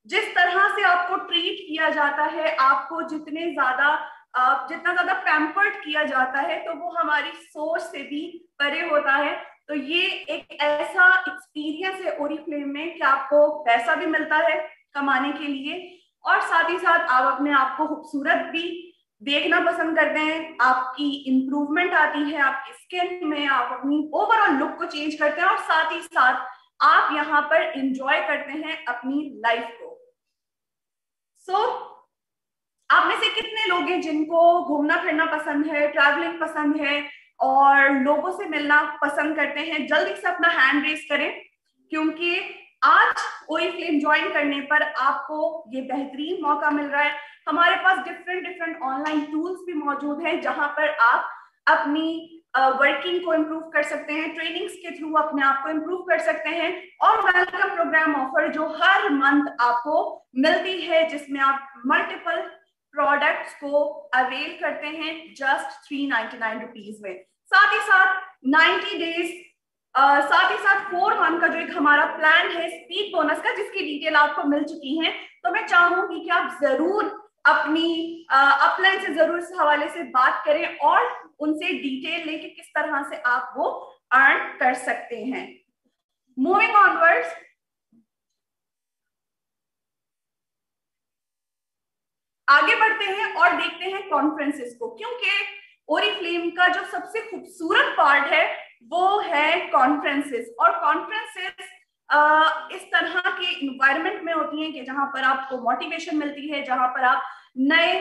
जिस तरह से आपको ट्रीट किया जाता है, आपको जितना ज्यादा पैम्पर्ड किया जाता है तो वो हमारी सोच से भी परे होता है। तो ये एक ऐसा एक्सपीरियंस है ओरिफ्लेम में कि आपको पैसा भी मिलता है कमाने के लिए, और साथ ही साथ आप अपने आप को खूबसूरत भी देखना पसंद करते हैं, आपकी इंप्रूवमेंट आती है आपकी स्किन में, आप अपनी ओवरऑल लुक को चेंज करते हैं, और साथ ही साथ आप यहाँ पर एंजॉय करते हैं अपनी लाइफ को। आप में से कितने लोग हैं जिनको घूमना फिरना पसंद है, ट्रैवलिंग पसंद है और लोगों से मिलना पसंद करते हैं? जल्दी से अपना हैंड रेस करें, क्योंकि आज ओरिफ्लेम ज्वाइन करने पर आपको ये बेहतरीन मौका मिल रहा है। हमारे पास डिफरेंट ऑनलाइन टूल्स भी मौजूद हैं जहां पर आप अपनी वर्किंग को इम्प्रूव कर सकते हैं, ट्रेनिंग्स के थ्रू अपने आप को इम्प्रूव कर सकते हैं, और वेलकम प्रोग्राम ऑफर जो हर मंथ आपको मिलती है जिसमें आप मल्टीपल प्रोडक्ट्स को अवेल करते हैं जस्ट 399 रुपीज में। साथ ही साथ 90 डेज साथ ही साथ 4 मंथ का जो एक हमारा प्लान है स्पीड बोनस का, जिसकी डिटेल आपको मिल चुकी है, तो मैं चाहूंगी कि आप जरूर अपनी अपलाइन से जरूर इस हवाले से बात करें और उनसे डिटेल लेके किस तरह से आप वो अर्न कर सकते हैं। मूविंग ऑनवर्ड्स, आगे बढ़ते हैं और देखते हैं कॉन्फ्रेंसेस को, क्योंकि ओरिफ्लेम का जो सबसे खूबसूरत पार्ट है वो है कॉन्फ्रेंसेस। और कॉन्फ्रेंसेस इस तरह के इन्वायरमेंट में होती हैं कि जहां पर आपको मोटिवेशन मिलती है, जहां पर आप नए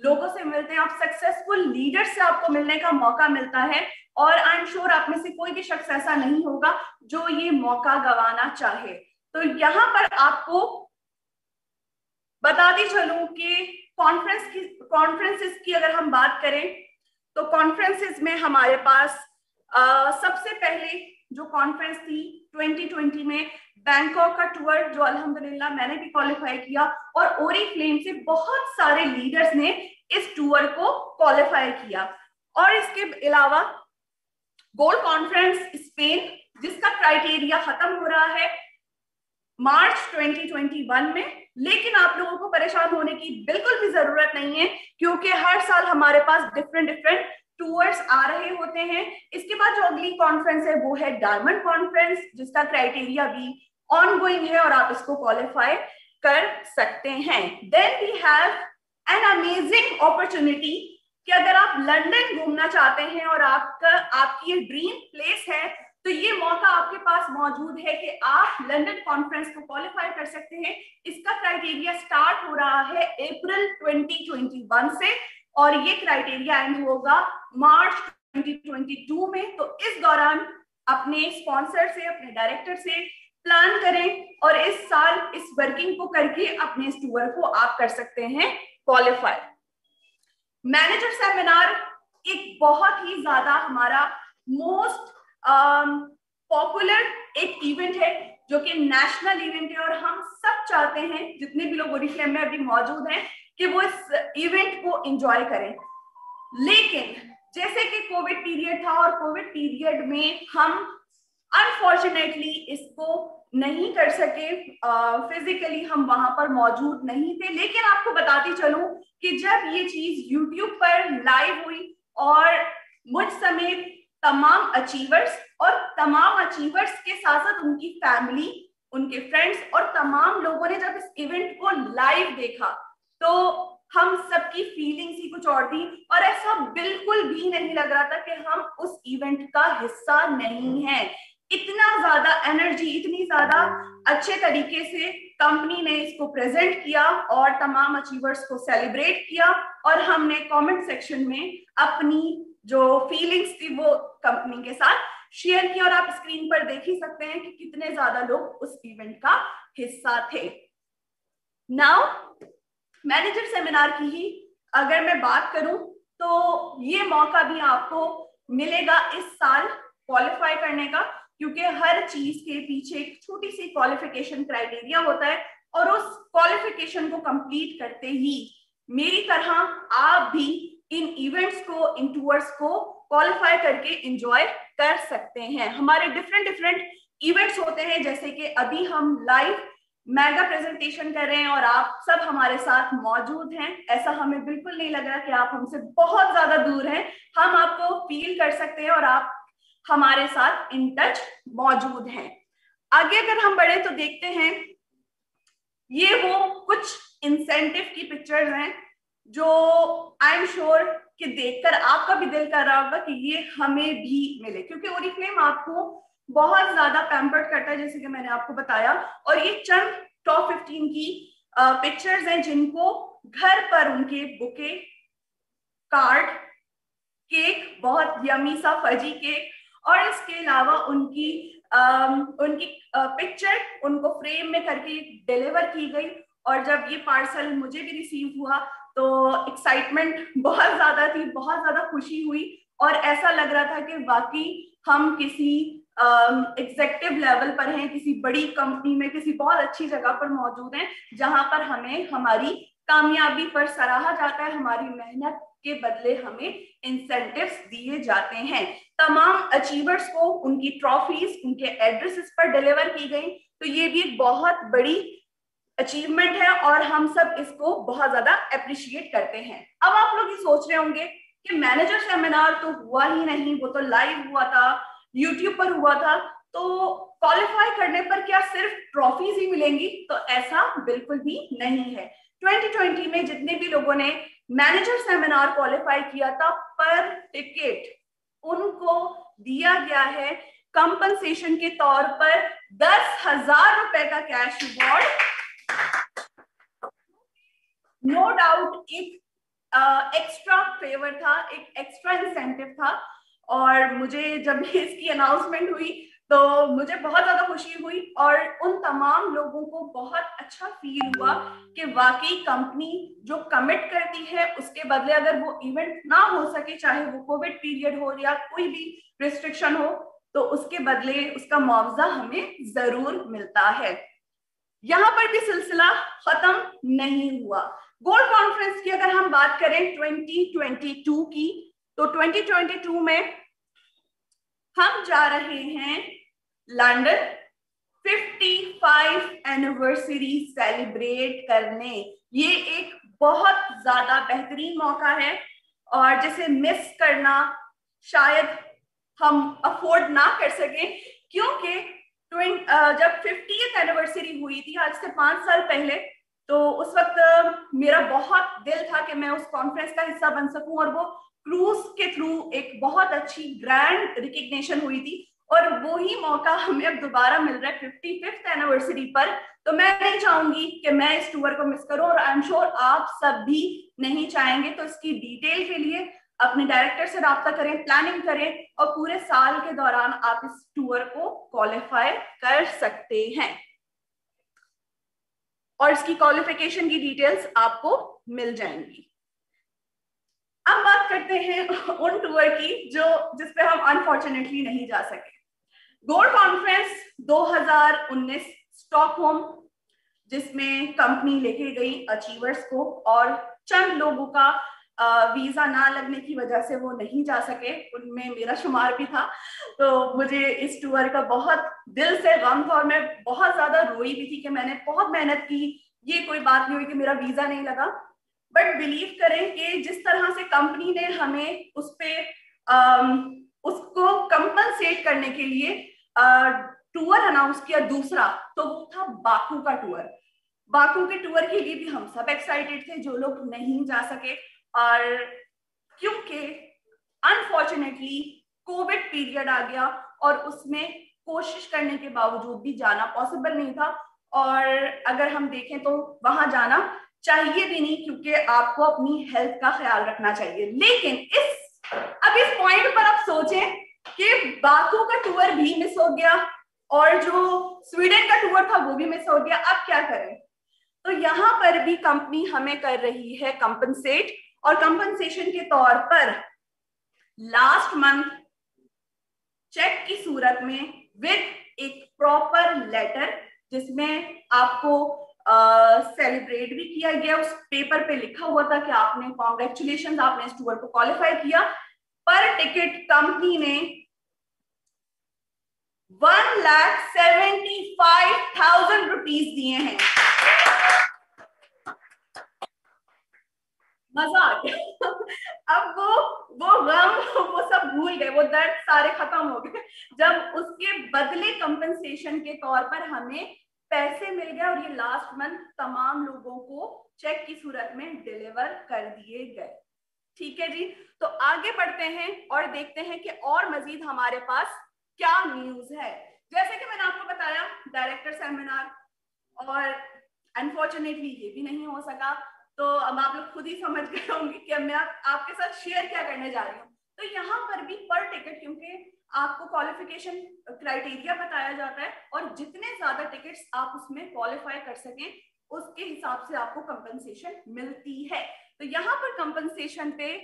लोगों से मिलते हैं, आप सक्सेसफुल लीडर से आपको मिलने का मौका मिलता है, और आई एम श्योर आप में से कोई भी शख्स ऐसा नहीं होगा जो ये मौका गंवाना चाहे। तो यहाँ पर आपको बताती चलूं कि कॉन्फ्रेंसेस की अगर हम बात करें तो कॉन्फ्रेंसेस में हमारे पास सबसे पहले जो कॉन्फ्रेंस थी 2020 में बैंकॉक का टूर, जो अल्हम्दुलिल्लाह मैंने भी क्वालिफाई किया, और ओरीफ्लेम से बहुत सारे लीडर्स ने इस टूर को क्वालिफाई किया। और इसके अलावा गोल्ड कॉन्फ्रेंस स्पेन, जिसका क्राइटेरिया खत्म हो रहा है मार्च 2021 में, लेकिन आप लोगों को परेशान होने की बिल्कुल भी जरूरत नहीं है, क्योंकि हर साल हमारे पास डिफरेंट टूर्स आ रहे होते हैं। इसके बाद जो अगली कॉन्फ्रेंस है वो है डायमंड कॉन्फ्रेंस, जिसका क्राइटेरिया भी ऑनगोइंग है और आप इसको क्वालिफाई कर सकते हैं। Then we have an amazing opportunity कि अगर आप लंदन घूमना चाहते हैं और आपकी ये ड्रीम प्लेस है, तो ये मौका आपके पास मौजूद है कि आप लंदन कॉन्फ्रेंस को क्वालिफाई कर सकते हैं। इसका क्राइटेरिया स्टार्ट हो रहा है अप्रैल 2021 से और ये क्राइटेरिया एंड होगा मार्च 2022 में। तो इस दौरान अपने स्पॉन्सर से, अपने डायरेक्टर से प्लान करें और इस साल इस वर्किंग को करके अपने इस टूर को आप कर सकते हैं क्वालिफाई। मैनेजर सेमिनार एक बहुत ही ज्यादा हमारा मोस्ट पॉपुलर एक इवेंट है, जो कि नेशनल इवेंट है, और हम सब चाहते हैं जितने भी लोग ओरीफ्लेम में अभी मौजूद हैं कि वो इस इवेंट को एंजॉय करें। लेकिन जैसे कि कोविड पीरियड था और कोविड पीरियड में हम अनफॉर्चुनेटली इसको नहीं कर सके, फिजिकली हम वहां पर मौजूद नहीं थे। लेकिन आपको बताती चलूं कि जब ये चीज यूट्यूब पर लाइव हुई और मुझ समेत तमाम अचीवर्स के साथ साथ उनकी फैमिली, उनके फ्रेंड्स और तमाम लोगों ने जब इस इवेंट को लाइव देखा, तो हम सबकी फीलिंग्स ही कुछ और थी और ऐसा बिल्कुल भी नहीं लग रहा था कि हम उस इवेंट का हिस्सा नहीं है। इतना ज्यादा एनर्जी, इतनी ज्यादा अच्छे तरीके से कंपनी ने इसको प्रेजेंट किया और तमाम अचीवर्स को सेलिब्रेट किया, और हमने कमेंट सेक्शन में अपनी जो फीलिंग्स थी वो कंपनी के साथ शेयर किया। और आप स्क्रीन पर देख ही सकते हैं कि कितने ज्यादा लोग उस इवेंट का हिस्सा थे। नाउ मैनेजर सेमिनार की ही अगर मैं बात करूं तो ये मौका भी आपको मिलेगा इस साल क्वालिफाई करने का, क्योंकि हर चीज के पीछे एक छोटी सी क्वालिफिकेशन क्राइटेरिया होता है, और उस क्वालिफिकेशन को कंप्लीट करते ही मेरी तरह आप भी इन इवेंट्स को, इन टूर्स को क्वालिफाई करके एंजॉय कर सकते हैं। हमारे डिफरेंट इवेंट्स होते हैं, जैसे कि अभी हम लाइव मेगा प्रेजेंटेशन कर रहे हैं और आप सब हमारे साथ मौजूद हैं। ऐसा हमें बिल्कुल नहीं लग रहा कि आप हमसे बहुत ज्यादा दूर हैं, हम आपको फील कर सकते हैं और आप हमारे साथ इन टच मौजूद हैं। आगे अगर हम बढ़े तो देखते हैं, ये वो कुछ इंसेंटिव की पिक्चर्स हैं जो आई एम श्योर कि देखकर आपका भी दिल कर रहा होगा कि ये हमें भी मिले, क्योंकि ओरीफ्लेम आपको बहुत ज्यादा पैम्पर्ड करता है, जैसे कि मैंने आपको बताया। और ये चंद टॉप 15 की पिक्चर्स हैं जिनको घर पर उनके बुके, कार्ड, केक, बहुत यमी सा फजी केक, और इसके अलावा उनकी पिक्चर उनको फ्रेम में करके डिलीवर की गई। और जब ये पार्सल मुझे भी रिसीव हुआ तो एक्साइटमेंट बहुत ज्यादा थी, बहुत ज्यादा खुशी हुई, और ऐसा लग रहा था कि वाकई हम किसी एग्जीक्यूटिव लेवल पर हैं, किसी बड़ी कंपनी में, किसी बहुत अच्छी जगह पर मौजूद हैं, जहां पर हमें हमारी कामयाबी पर सराहा जाता है, हमारी मेहनत के बदले हमें इंसेंटिव्स दिए जाते हैं। तमाम अचीवर्स को उनकी ट्रॉफीज उनके एड्रेसेस पर डिलीवर की गई, तो ये भी एक बहुत बड़ी अचीवमेंट है और हम सब इसको बहुत ज्यादा अप्रिशिएट करते हैं। अब आप लोग ये सोच रहे होंगे कि मैनेजर सेमिनार तो हुआ ही नहीं, वो तो लाइव हुआ था, यूट्यूब पर हुआ था, तो क्वालिफाई करने पर क्या सिर्फ ट्रॉफीज ही मिलेंगी? तो ऐसा बिल्कुल भी नहीं है। 2020 में जितने भी लोगों ने मैनेजर सेमिनार क्वालिफाई किया था, पर टिकट उनको दिया गया है कंपनसेशन के तौर पर 10,000 रुपए का कैश रिवॉर्ड। नो डाउट एक एक्स्ट्रा फेवर था, एक एक्स्ट्रा इंसेंटिव था, और मुझे जब इसकी अनाउंसमेंट हुई तो मुझे बहुत ज्यादा खुशी हुई और उन तमाम लोगों को बहुत अच्छा फील हुआ कि वाकई कंपनी जो कमिट करती है उसके बदले अगर वो इवेंट ना हो सके, चाहे वो कोविड पीरियड हो या कोई भी रिस्ट्रिक्शन हो, तो उसके बदले उसका मुआवजा हमें जरूर मिलता है। यहां पर भी सिलसिला खत्म नहीं हुआ। गोल्ड कॉन्फ्रेंस की अगर हम बात करें 2022 की, तो 2022 में हम जा रहे हैं लंदन 55 एनिवर्सरी सेलिब्रेट करने। ये एक बहुत ज्यादा बेहतरीन मौका है और जिसे मिस करना शायद हम अफोर्ड ना कर सकें, क्योंकि जब 50th एनिवर्सरी हुई थी आज से 5 साल पहले, तो उस वक्त मेरा बहुत दिल था कि मैं उस कॉन्फ्रेंस का हिस्सा बन सकूं और वो क्रूज के थ्रू एक बहुत अच्छी ग्रैंड रिकग्निशन हुई थी और वो ही मौका हमें अब दोबारा मिल रहा है 55th एनिवर्सरी पर। तो मैं नहीं चाहूंगी कि मैं इस टूर को मिस करूं और आई एम श्योर आप सब भी नहीं चाहेंगे। तो इसकी डिटेल के लिए अपने डायरेक्टर से राब्ता करें, प्लानिंग करें और पूरे साल के दौरान आप इस टूर को क्वालिफाई कर सकते हैं और इसकी क्वालिफिकेशन की डिटेल्स आपको मिल जाएंगी। अब बात करते हैं उन टूर की जिस पे हम अनफॉर्चुनेटली नहीं जा सके। गोल्ड कॉन्फ्रेंस 2019 स्टॉकहोम, जिसमें कंपनी लेके गई अचीवर्स को और चंद लोगों का वीजा ना लगने की वजह से वो नहीं जा सके, उनमें मेरा शुमार भी था। तो मुझे इस टूर का बहुत दिल से गम था और मैं बहुत ज्यादा रोई भी थी कि मैंने बहुत मेहनत की, ये कोई बात नहीं हुई कि मेरा वीजा नहीं लगा। बट बिलीव करें कि जिस तरह से कंपनी ने हमें उस पे उसको कंपनसेट करने के लिए टूर अनाउंस किया दूसरा, तो वो था बाकू का टूर। बाकू के टूर के लिए भी हम सब एक्साइटेड थे जो लोग नहीं जा सके, और क्योंकि अनफॉर्चुनेटली कोविड पीरियड आ गया और उसमें कोशिश करने के बावजूद भी जाना पॉसिबल नहीं था। और अगर हम देखें तो वहां जाना चाहिए भी नहीं, क्योंकि आपको अपनी हेल्थ का ख्याल रखना चाहिए। लेकिन इस पॉइंट पर आप सोचें कि बाकू का टूर भी मिस हो गया और जो स्वीडन का टूर था वो भी मिस हो गया, अब क्या करें? तो यहाँ पर भी कंपनी हमें कर रही है कंपनसेट, और कंपनसेशन के तौर पर लास्ट मंथ चेक की सूरत में विद एक प्रॉपर लेटर, जिसमें आपको सेलिब्रेट भी किया गया, उस पेपर पे लिखा हुआ था कि आपने कॉन्ग्रेचुलेशन, आपने इस टूर को क्वालिफाई किया। पर टिकट कंपनी ने 1,75,000 रुपीज दिए हैं। मजा आ गया। अब वो गम वो सब भूल गए, वो दर्द सारे खत्म हो गए जब उसके बदले कंपनसेशन के तौर पर हमें पैसे मिल गए, और ये लास्ट मंथ तमाम लोगों को चेक की सूरत में डिलीवर कर दिए गए। ठीक है जी, तो आगे बढ़ते हैं और देखते हैं कि और मजीद हमारे पास क्या न्यूज है। जैसे कि मैंने आपको बताया डायरेक्टर सेमिनार, और अनफॉर्चुनेटली ये भी नहीं हो सका, तो अब आप लोग खुद ही समझ गए होंगे कि मैं आपके साथ शेयर क्या करने जा रही हूँ। तो यहाँ पर भी पर टिकट, क्योंकि आपको क्वालिफिकेशन क्राइटेरिया बताया जाता है और जितने ज्यादा टिकट्स आप उसमें क्वालिफाई कर सकें उसके हिसाब से आपको कंपनसेशन मिलती है। तो यहाँ पर कंपनसेशन पे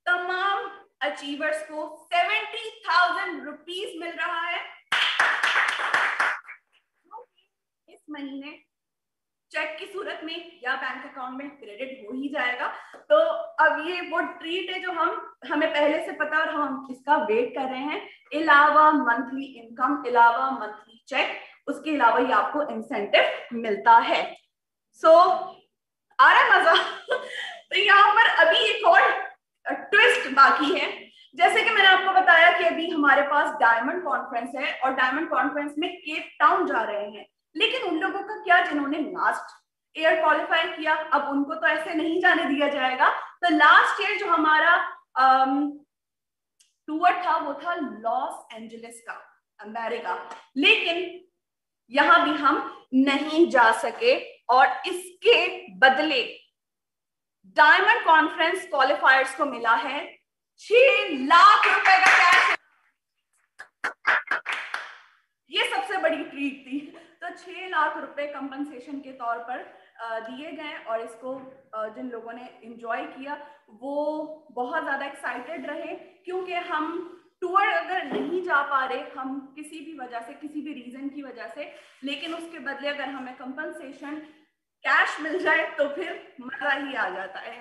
तमाम अचीवर्स को 70,000 रुपीज मिल रहा है, इस महीने चेक की सूरत में या बैंक अकाउंट में क्रेडिट हो ही जाएगा। तो अब ये वो ट्रीट है जो हमें पहले से पता और हम इसका वेट कर रहे हैं। अलावा मंथली इनकम, अलावा मंथली चेक, उसके अलावा ये आपको इंसेंटिव मिलता है। सो आ रहा है मजा? तो यहाँ पर अभी एक और ट्विस्ट बाकी है। जैसे कि मैंने आपको बताया कि अभी हमारे पास डायमंड कॉन्फ्रेंस है और डायमंड कॉन्फ्रेंस में केप टाउन जा रहे हैं, लेकिन उन लोगों का क्या जिन्होंने लास्ट ईयर क्वालिफाई किया, अब उनको तो ऐसे नहीं जाने दिया जाएगा। तो लास्ट ईयर जो हमारा टूर था वो था लॉस एंजलिस का, अमेरिका, लेकिन यहां भी हम नहीं जा सके और इसके बदले डायमंड कॉन्फ्रेंस क्वालिफायर्स को मिला है 6 लाख रुपए का कैश। ये सबसे बड़ी ट्रीट थी। तो 6 लाख रुपए कंपनसेशन के तौर पर दिए गए और इसको जिन लोगों ने एंजॉय किया वो बहुत ज़्यादा एक्साइटेड रहे, क्योंकि हम टूर अगर नहीं जा पा रहे, हम किसी भी वजह से, किसी भी रीज़न की वजह से, लेकिन उसके बदले अगर हमें कंपनसेशन कैश मिल जाए तो फिर मज़ा ही आ जाता है।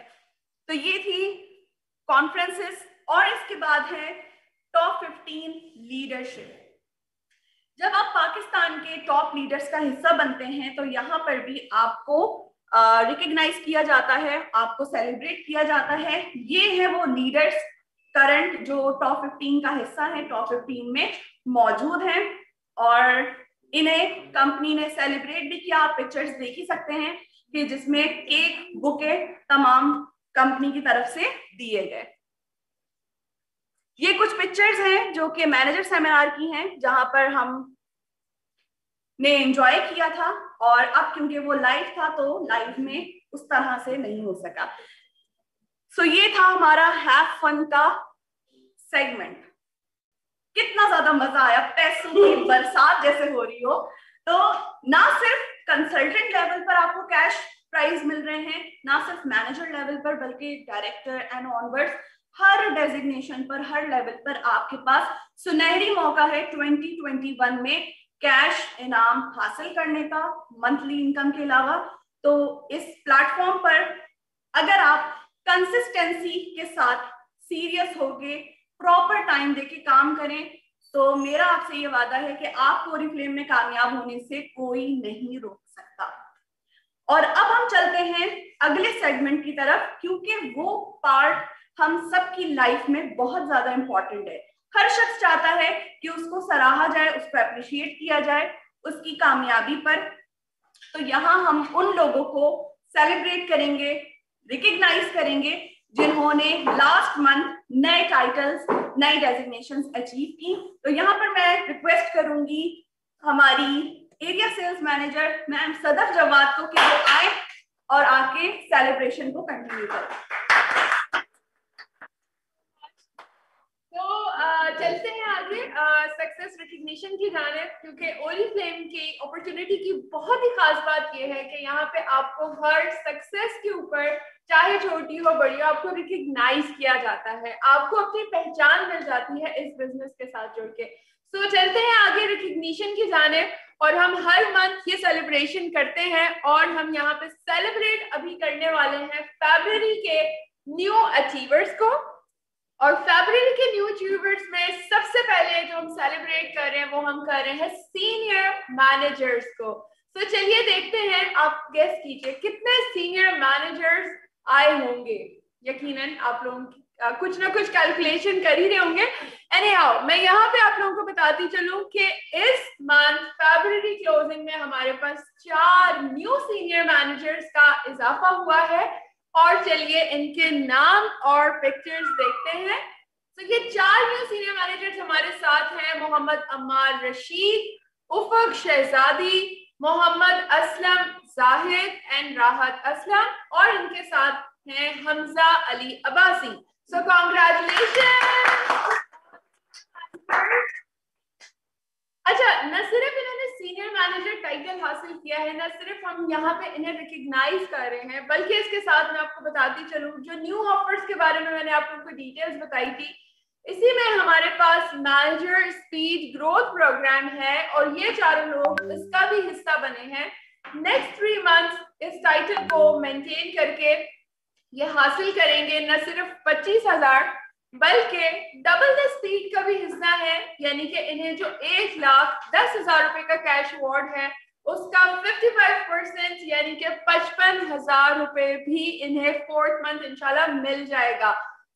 तो ये थी कॉन्फ्रेंसेस। और इसके बाद है टॉप 15 लीडरशिप। जब आप पाकिस्तान के टॉप लीडर्स का हिस्सा बनते हैं तो यहाँ पर भी आपको रिकग्नाइज किया जाता है, आपको सेलिब्रेट किया जाता है। ये है वो लीडर्स करंट जो टॉप 15 का हिस्सा है, टॉप 15 में मौजूद हैं और इन्हें कंपनी ने सेलिब्रेट भी किया। आप पिक्चर्स देख ही सकते हैं कि जिसमें केक, बुके तमाम कंपनी की तरफ से दिए गए। ये कुछ पिक्चर्स हैं जो कि मैनेजर सेमिनार की हैं, जहां पर हम ने एंजॉय किया था और अब क्योंकि वो लाइव था तो लाइव में उस तरह से नहीं हो सका। सो ये था हमारा हैव फन का सेगमेंट। कितना ज्यादा मजा आया, पैसों की बरसात जैसे हो रही हो। तो ना सिर्फ कंसल्टेंट लेवल पर आपको कैश प्राइज मिल रहे हैं, ना सिर्फ मैनेजर लेवल पर, बल्कि director and onwards her designation पर, हर लेवल पर आपके पास सुनहरी मौका है 2021 में कैश इनाम हासिल करने का, मंथली इनकम के अलावा। तो इस प्लेटफॉर्म पर अगर आप कंसिस्टेंसी के साथ सीरियस होके प्रॉपर टाइम देके काम करें तो मेरा आपसे ये वादा है कि आपको ओरिफ्लेम में कामयाब होने से कोई नहीं रोक सकता। और अब हम चलते हैं अगले सेगमेंट की तरफ, क्योंकि वो पार्ट हम सबकी लाइफ में बहुत ज्यादा इंपॉर्टेंट है। हर शख्स चाहता है कि उसको सराहा जाए, उसको अप्रिशिएट किया जाए उसकी कामयाबी पर। तो यहाँ हम उन लोगों को सेलिब्रेट करेंगे, रिकग्नाइज करेंगे जिन्होंने लास्ट मंथ नए टाइटल्स, नई डेजिग्नेशंस अचीव की। तो यहाँ पर मैं रिक्वेस्ट करूंगी हमारी area sales manager ma'am Sadaf Jawad को कि वो आए और आके सेलिब्रेशन को कंटिन्यू करें। तो चलते हैं आगे सक्सेस रिकग्निशन की जानिब, क्योंकि ओरिफ्लेम की अपॉर्चुनिटी की बहुत ही खास बात यह है कि यहाँ पे आपको हर सक्सेस के ऊपर, चाहे छोटी हो बड़ी हो, आपको रिकग्नाइज किया जाता है, आपको अपनी पहचान मिल जाती है इस बिजनेस के साथ जुड़ के। सो चलते हैं आगे रिकग्निशन की जानिब, और हम हर मंथ ये सेलिब्रेशन करते हैं और हम यहाँ पे सेलिब्रेट अभी करने वाले हैं फरवरी के न्यू अचीवर्स को। और फरवरी के न्यू अचीवर्स में सबसे पहले जो हम सेलिब्रेट कर रहे हैं वो हम कर रहे हैं सीनियर मैनेजर्स को। तो चलिए देखते हैं, आप गेस कीजिए कितने सीनियर मैनेजर्स आए होंगे। यकीनन आप लोग कुछ ना कुछ कैलकुलेशन कर ही रहे होंगे। एनीहाउ, मैं यहाँ पे आप लोगों को बताती चलूं कि इस मंथ फरवरी क्लोजिंग में हमारे पास 4 न्यू सीनियर मैनेजर्स का इजाफा हुआ है। और चलिए इनके नाम और पिक्चर्स देखते हैं। तो ये 4 न्यू सीनियर मैनेजर्स हमारे साथ हैं। मोहम्मद अम्मार रशीद, उफक शहजादी, मोहम्मद असलम जाहिद एंड राहत असलम, और इनके साथ हैं हमजा अली अब्बासी। So congratulation. अच्छा, न सिर्फ इन्होंने सीनियर मैनेजर टाइटल हासिल किया है, न सिर्फ हम यहाँ पे इन्हें रिकग्नाइज कर रहे हैं, बल्कि इसके साथ मैं आपको बताती चलूँ जो न्यू ऑफर्स के बारे में मैंने आप लोगों को डिटेल्स बताई थी, इसी में हमारे पास मैनेजर स्पीड ग्रोथ प्रोग्राम है और ये चारों लोग इसका भी हिस्सा बने हैं। नेक्स्ट 3 मंथ्स इस टाइटल को मेंटेन करके ये हासिल करेंगे न सिर्फ 25,000 बल्कि डबल द स्पीड का भी हिस्सा है, यानी कि इन्हें जो 1,10,000 रुपए का कैश अवार्ड है उसका 55% यानी कि 55,000 रुपए भी इन्हें 4th मंथ इंशाल्लाह मिल जाएगा।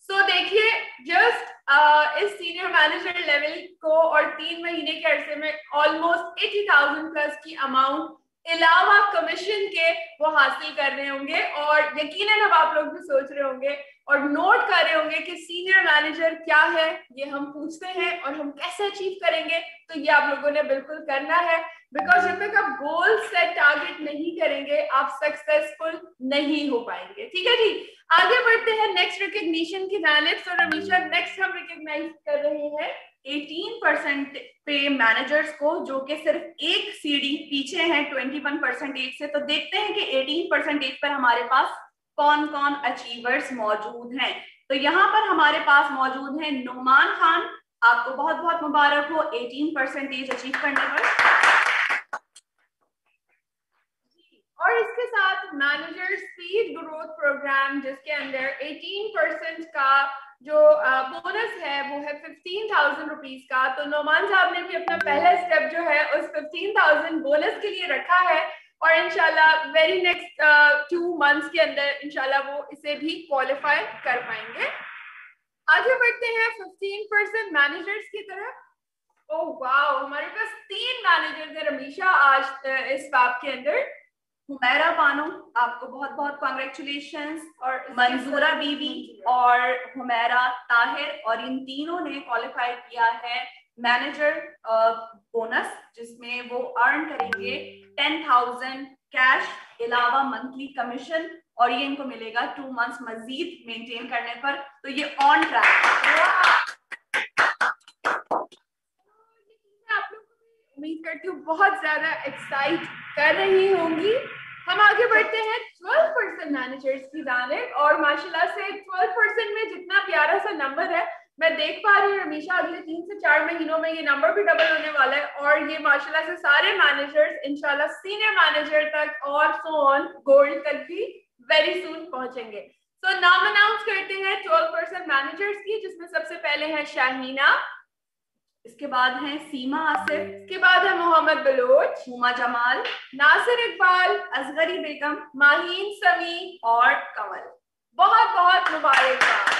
सो देखिए, जस्ट इस सीनियर मैनेजर लेवल को और 3 महीने के अरसे में ऑलमोस्ट 80,000 प्लस की अमाउंट अलावा कमीशन के वो हासिल कर रहे होंगे। और यकीनन अब आप लोग भी सोच रहे होंगे और नोट कर रहे होंगे कि सीनियर मैनेजर क्या है, ये हम पूछते हैं और हम कैसे अचीव करेंगे। तो ये आप लोगों ने बिल्कुल करना है, बिकॉज जब तक आप गोल सेट टारगेट नहीं करेंगे आप सक्सेसफुल नहीं हो पाएंगे। ठीक है जी, आगे बढ़ते हैं नेक्स्ट रिकग्निशन की जानिब। तो रमीशा, नेक्स्ट हम रिकग्नाइज कर रहे हैं 18% पे मैनेजर्स को, जो कि सिर्फ एक सीढ़ी पीछे हैं 21% से। तो देखते हैं कि 18% पर हमारे पास कौन कौन अचीवर्स मौजूद हैं। तो यहाँ पर हमारे पास मौजूद हैं नुमान खान, आपको बहुत बहुत मुबारक हो 18% अचीव करने पर। और इसके साथ मैनेजर स्पीड ग्रोथ प्रोग्राम, जिसके अंदर 18% का जो बोनस है वो है 15,000 रुपीज का। तो नोमान साहब ने भी अपना पहला स्टेप जो है उस 15,000 बोनस के लिए रखा है और इंशाल्लाह वेरी नेक्स्ट 2 मंथ्स के अंदर इंशाल्लाह वो इसे भी क्वालिफाई कर पाएंगे। आगे बढ़ते हैं 15% मैनेजर्स की तरफ। ओह वाओ, हमारे पास 3 मैनेजर्स हैं रमीशा आज इस बाप के अंदर। हुमैरा बानो, आपको बहुत बहुत कॉन्ग्रेचुलेशंस। और मंजूरा बीबी और हुमैरा ताहिर, और इन तीनों ने क्वालिफाई किया है मैनेजर बोनस, जिसमें वो अर्न करेंगे 10,000 कैश अलावा मंथली कमीशन, और ये इनको मिलेगा 2 मंथ्स मजीद मेंटेन करने पर। तो ये ऑन ट्रैक। उम्मीद करती हूँ बहुत ज्यादा एक्साइट कर रही होंगी। हम आगे बढ़ते हैं 12% मैनेजर्स की जानिब, और माशाल्लाह से 12% में जितना प्यारा सा नंबर है, मैं देख पा रही हूँ रमीशा अगले 3 से 4 महीनों में ये नंबर भी डबल होने वाला है, और ये माशाल्लाह से सारे मैनेजर्स इंशाल्लाह सीनियर मैनेजर तक और सो ऑन गोल्ड तक भी वेरी सून पहुंचेंगे। तो नाम अनाउंस करते हैं 12% मैनेजर्स की, जिसमें सबसे पहले है शाहीना, इसके बाद है सीमा आसिफ, इसके बाद है मोहम्मद बलोच, हुमा जमाल, नासिर इकबाल, असगरी बेगम, माहीन समी और कंवल। बहुत बहुत मुबारकबाद,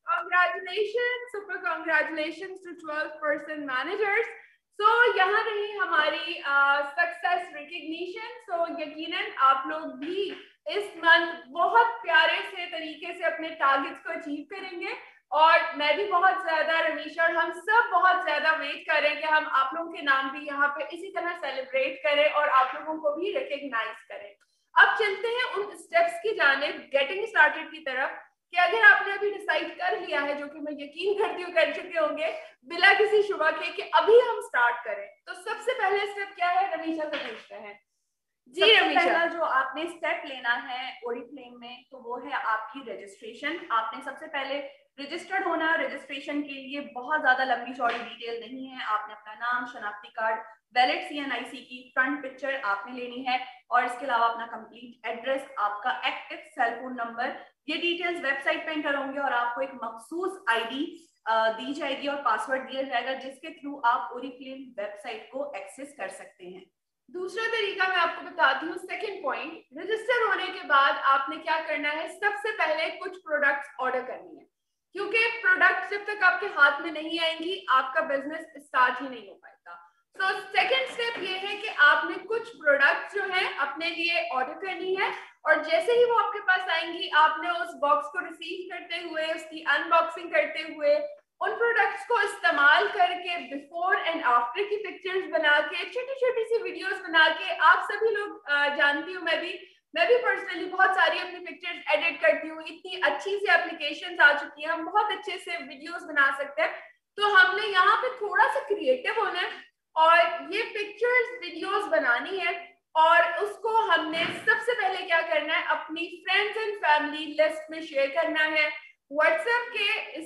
congratulation, super congratulation to 12% managers. So यहाँ रही हमारी सक्सेस रिकग्निशन। सो यकीनन आप लोग भी इस मंथ बहुत प्यारे से तरीके से अपने टारगेट्स को अचीव करेंगे, और मैं भी बहुत ज्यादा, रमीशा और हम सब बहुत ज्यादा वेट कर रहे हैं कि हम आप लोगों के नाम भी यहाँ पे इसी तरह सेलिब्रेट करें और आप लोगों को भी रिकग्नाइज करें। अब चलते हैं उन स्टेप्स की जानिब, गेटिंग स्टार्टेड की तरफ, कि अगर आपने अभी डिसाइड कर लिया है, जो कि मैं यकीन करती हूँ कर चुके होंगे बिला किसी शुबा के, कि अभी हम स्टार्ट करें, तो सबसे पहले स्टेप क्या है रमीशा से पूछते हैं। जी रमीशा, पहला जो आपने स्टेप लेना है ओरिफ्लेम में, तो वो है आपकी रजिस्ट्रेशन। आपने सबसे पहले रजिस्टर्ड होना है। रजिस्ट्रेशन के लिए बहुत ज्यादा लंबी चौड़ी डिटेल नहीं है, आपने अपना नाम, शनाख्ती कार्ड, वैलिड CNIC की फ्रंट पिक्चर आपने लेनी है, और इसके अलावा अपना कंप्लीट एड्रेस, आपका एक्टिव सेल फोन नंबर, ये डिटेल्स वेबसाइट पे एंटर होंगे और आपको एक मखसूस ID दी जाएगी और पासवर्ड दिया जाएगा, जिसके थ्रू आप ओरिफ्लेम वेबसाइट को एक्सेस कर सकते हैं। दूसरा तरीका मैं आपको बताती हूँ, सेकंड पॉइंट, रजिस्टर होने के बाद आपने क्या करना है, सबसे पहले कुछ प्रोडक्ट्स ऑर्डर करनी है, क्योंकि प्रोडक्ट जब तक आपके हाथ में नहीं आएंगी आपका बिजनेस स्टार्ट ही नहीं हो पाएगा। तो सेकंड स्टेप ये है कि आपने कुछ प्रोडक्ट जो है अपने लिए ऑर्डर करनी है, और जैसे ही वो आपके पास आएंगी आपने उस बॉक्स को रिसीव करते हुए, उसकी अनबॉक्सिंग करते हुए, उन प्रोडक्ट्स को इस्तेमाल करके बिफोर एंड आफ्टर की पिक्चर्स बना के, छोटी छोटी सी वीडियोस बना के, आप सभी लोग जानती हूँ, मैं भी पर्सनली बहुत सारी अपनी पिक्चर्स एडिट करती हूँ, इतनी अच्छी सी एप्लीकेशंस आ चुकी है, हम बहुत अच्छे से वीडियोस बना सकते हैं। तो हमने यहाँ पे थोड़ा सा क्रिएटिव होना है और ये पिक्चर्स वीडियोस बनानी है, और उसको हमने सबसे पहले क्या करना है, अपनी फ्रेंड्स एंड फैमिली लिस्ट में शेयर करना है। व्हाट्सएप के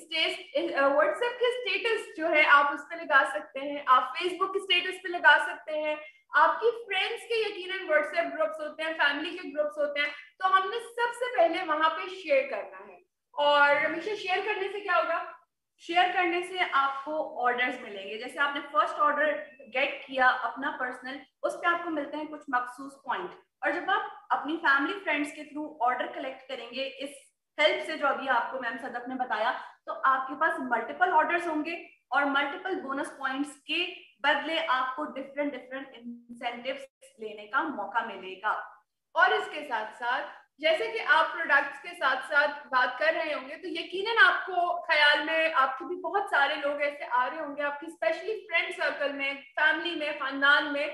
स्टेटस जो है आप उस पर लगा सकते हैं, आप फेसबुक के स्टेटस पे लगा सकते हैं, आपकी फ्रेंड्स के यकीनन व्हाट्सएप ग्रुप्स होते हैं, फैमिली के ग्रुप्स होते हैं, तो हमने सबसे पहले वहां पे शेयर करना है। और रमीशा, शेयर करने से क्या होगा? शेयर करने से आपको ऑर्डर्स मिलेंगे। जैसे आपने फर्स्ट ऑर्डर गेट किया अपना पर्सनल, उस पर आपको मिलते हैं कुछ मखसूस पॉइंट, और जब आप अपनी फैमिली फ्रेंड्स के थ्रू ऑर्डर कलेक्ट करेंगे इस हेल्प से जो अभी आपको मैम सदक ने बताया, तो आपके पास मल्टीपल ऑर्डर्स होंगे और मल्टीपल बोनस पॉइंट्स के बदले आपको डिफरेंट इंसेंटिव्स लेने का मौका मिलेगा। और इसके साथ साथ जैसे कि आप प्रोडक्ट्स के साथ साथ बात कर रहे होंगे तो यकीनन आपको ख्याल में आपके भी बहुत सारे लोग ऐसे आ रहे होंगे आपकी स्पेशली फ्रेंड सर्कल में, फैमिली में, खानदान में,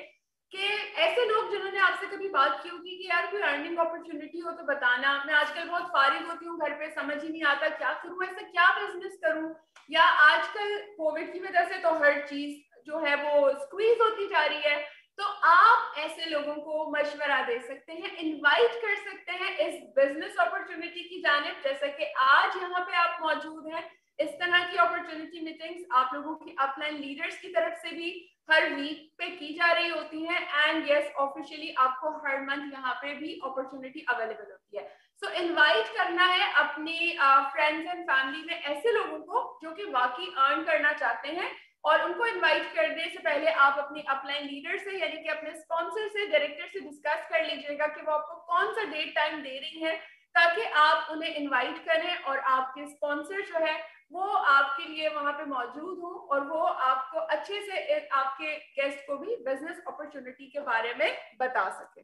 कि ऐसे लोग जिन्होंने आपसे कभी बात की होगी कि यार कोई अर्निंग अपॉर्चुनिटी हो तो बताना, मैं आजकल बहुत फारिग होती हूँ घर पे, समझ ही नहीं आता क्या करूँ, ऐसा क्या बिजनेस करूँ, या आजकल कोविड की वजह से तो हर चीज जो है वो स्क्वीज होती जा रही है। तो आप ऐसे लोगों को मशवरा दे सकते हैं, इनवाइट कर सकते हैं इस बिजनेस अपॉर्चुनिटी की जानिब, जैसे कि आज यहाँ पे आप मौजूद हैं। इस तरह की अपॉर्चुनिटी मीटिंग्स आप लोगों की अपलाइन लीडर्स की तरफ से भी हर वीक पे की जा रही होती हैं, एंड यस ऑफिशियली आपको हर मंथ यहाँ पे भी अपॉर्चुनिटी अवेलेबल होती है। सो इनवाइट करना है अपनी फ्रेंड्स एंड फैमिली में ऐसे लोगों को जो कि वाकई अर्न करना चाहते हैं, और उनको इनवाइट करने से पहले आप अपनी अपलाइन लीडर से यानी कि अपने स्पॉन्सर से, डायरेक्टर से डिस्कस कर लीजिएगा कि वो आपको कौन सा डेट टाइम दे रही है, ताकि आप उन्हें इनवाइट करें और आपके स्पॉन्सर जो है वो आपके लिए वहां पे मौजूद हो और वो आपको अच्छे से आपके गेस्ट को भी बिजनेस अपॉर्चुनिटी के बारे में बता सके।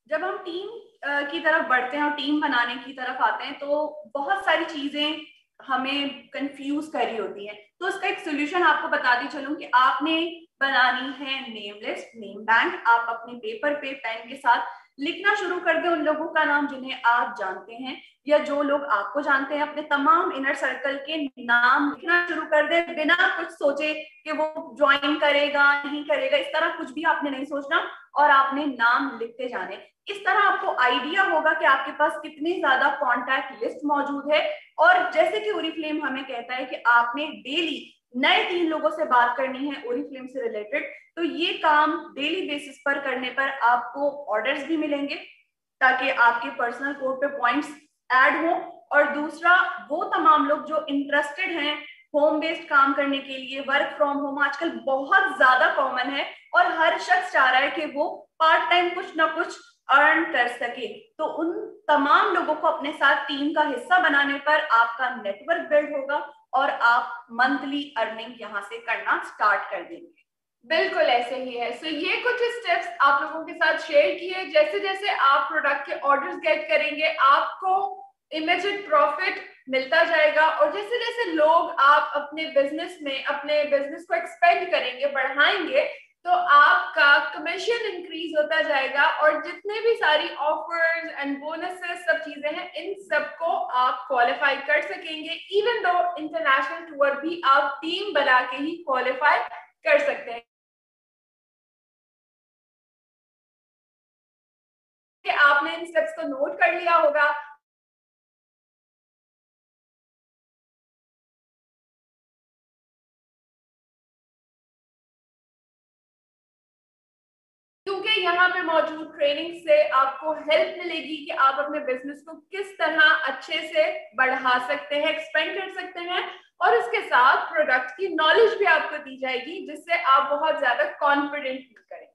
जब हम टीम की तरफ बढ़ते हैं और टीम बनाने की तरफ आते हैं तो बहुत सारी चीजें हमें कंफ्यूज कर रही होती हैं, तो उसका एक सोल्यूशन आपको बताती चलूं कि आपने बनानी है नेम लिस्ट, नेम बैंक। आप अपने पेपर पे पेन के साथ लिखना शुरू कर दें उन लोगों का नाम जिन्हें आप जानते हैं या जो लोग आपको जानते हैं, अपने तमाम इनर सर्कल के नाम लिखना शुरू कर दें बिना कुछ सोचे कि वो ज्वाइन करेगा नहीं करेगा, इस तरह कुछ भी आपने नहीं सोचना और आपने नाम लिखते जाने। इस तरह आपको आइडिया होगा कि आपके पास कितनी ज्यादा कॉन्टैक्ट लिस्ट मौजूद है, और जैसे कि ओरिफ्लेम हमें कहता है कि आपने डेली नए 3 लोगों से बात करनी है ओरिफ्लेम से रिलेटेड, तो ये काम डेली बेसिस पर करने पर आपको ऑर्डर्स भी मिलेंगे ताकि आपके पर्सनल कोड पे पॉइंट्स ऐड हो। और दूसरा, वो तमाम लोग जो इंटरेस्टेड हैं होम बेस्ड काम करने के लिए, वर्क फ्रॉम होम आजकल बहुत ज्यादा कॉमन है और हर शख्स चाह रहा है कि वो पार्ट टाइम कुछ ना कुछ अर्न कर सके, तो उन तमाम लोगों को अपने साथ टीम का हिस्सा बनाने पर आपका नेटवर्क बिल्ड होगा और आप मंथली अर्निंग यहाँ से करना स्टार्ट कर देंगे। बिल्कुल ऐसे ही है। सो ये कुछ स्टेप्स आप लोगों के साथ शेयर किए। जैसे जैसे आप प्रोडक्ट के ऑर्डर्स गेट करेंगे आपको इमीडिएट प्रॉफिट मिलता जाएगा, और जैसे जैसे लोग आप अपने बिजनेस में अपने बिजनेस को एक्सपेंड करेंगे, बढ़ाएंगे, तो आपका कमीशन इंक्रीज होता जाएगा, और जितने भी सारी ऑफर्स एंड बोनसेस सब चीजें हैं इन सबको आप क्वालिफाई कर सकेंगे। इवन दो इंटरनेशनल टूर भी आप टीम बना के ही क्वालिफाई कर सकते हैं। कि आपने इन स्टेप्स को नोट कर लिया होगा। क्योंकि यहाँ पे मौजूद ट्रेनिंग से आपको हेल्प मिलेगी कि आप अपने बिजनेस को किस तरह अच्छे से बढ़ा सकते हैं, एक्सपेंड कर सकते हैं, और इसके साथ प्रोडक्ट की नॉलेज भी आपको दी जाएगी जिससे आप बहुत ज्यादा कॉन्फिडेंट फील करेंगे।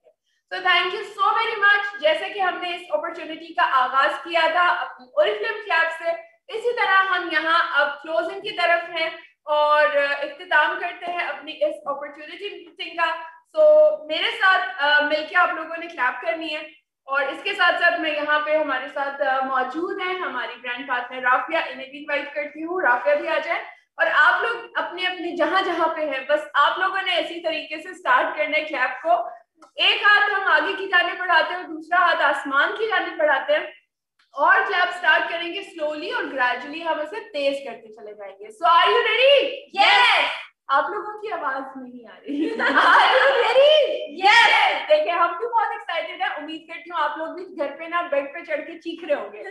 तो thank you so very much. जैसे कि हमने इस अपॉर्चुनिटी का आगाज किया था अपनी ओरिफ्लेम क्लब से, इसी तरह हम यहाँ अब क्लोजिंग की तरफ हैं और इख्तिताम करते हैं अपनी इस अपॉर्चुनिटी मीटिंग का। तो मेरे साथ मिलके आप लोगों ने क्लैप करनी है, और इसके साथ साथ मैं यहाँ पे हमारे साथ मौजूद हैं हमारी ब्रांड पार्टनर राफिया, इन्हें भी इन्वाइट करती हूँ, राफिया भी आ जाए। और आप लोग अपने अपने जहां पे हैं, बस आप लोगों ने इसी तरीके से स्टार्ट करना है क्लैप को। एक हाथ हम आगे की जाने बढ़ाते हैं और दूसरा हाथ आसमान की जाने बढ़ाते हैं, और क्लैप स्टार्ट करेंगे स्लोली और ग्रेजुअली हम इसे तेज करते चले जाएंगे। सो आर यू रेडी? यस। आप लोगों की आवाज नहीं आ रही। Are you ready? Yes. देखिए हम भी बहुत एक्साइटेड हैं, उम्मीद करती हूँ आप लोग भी घर पे ना बेड पे चढ़ के चीख रहे होंगे।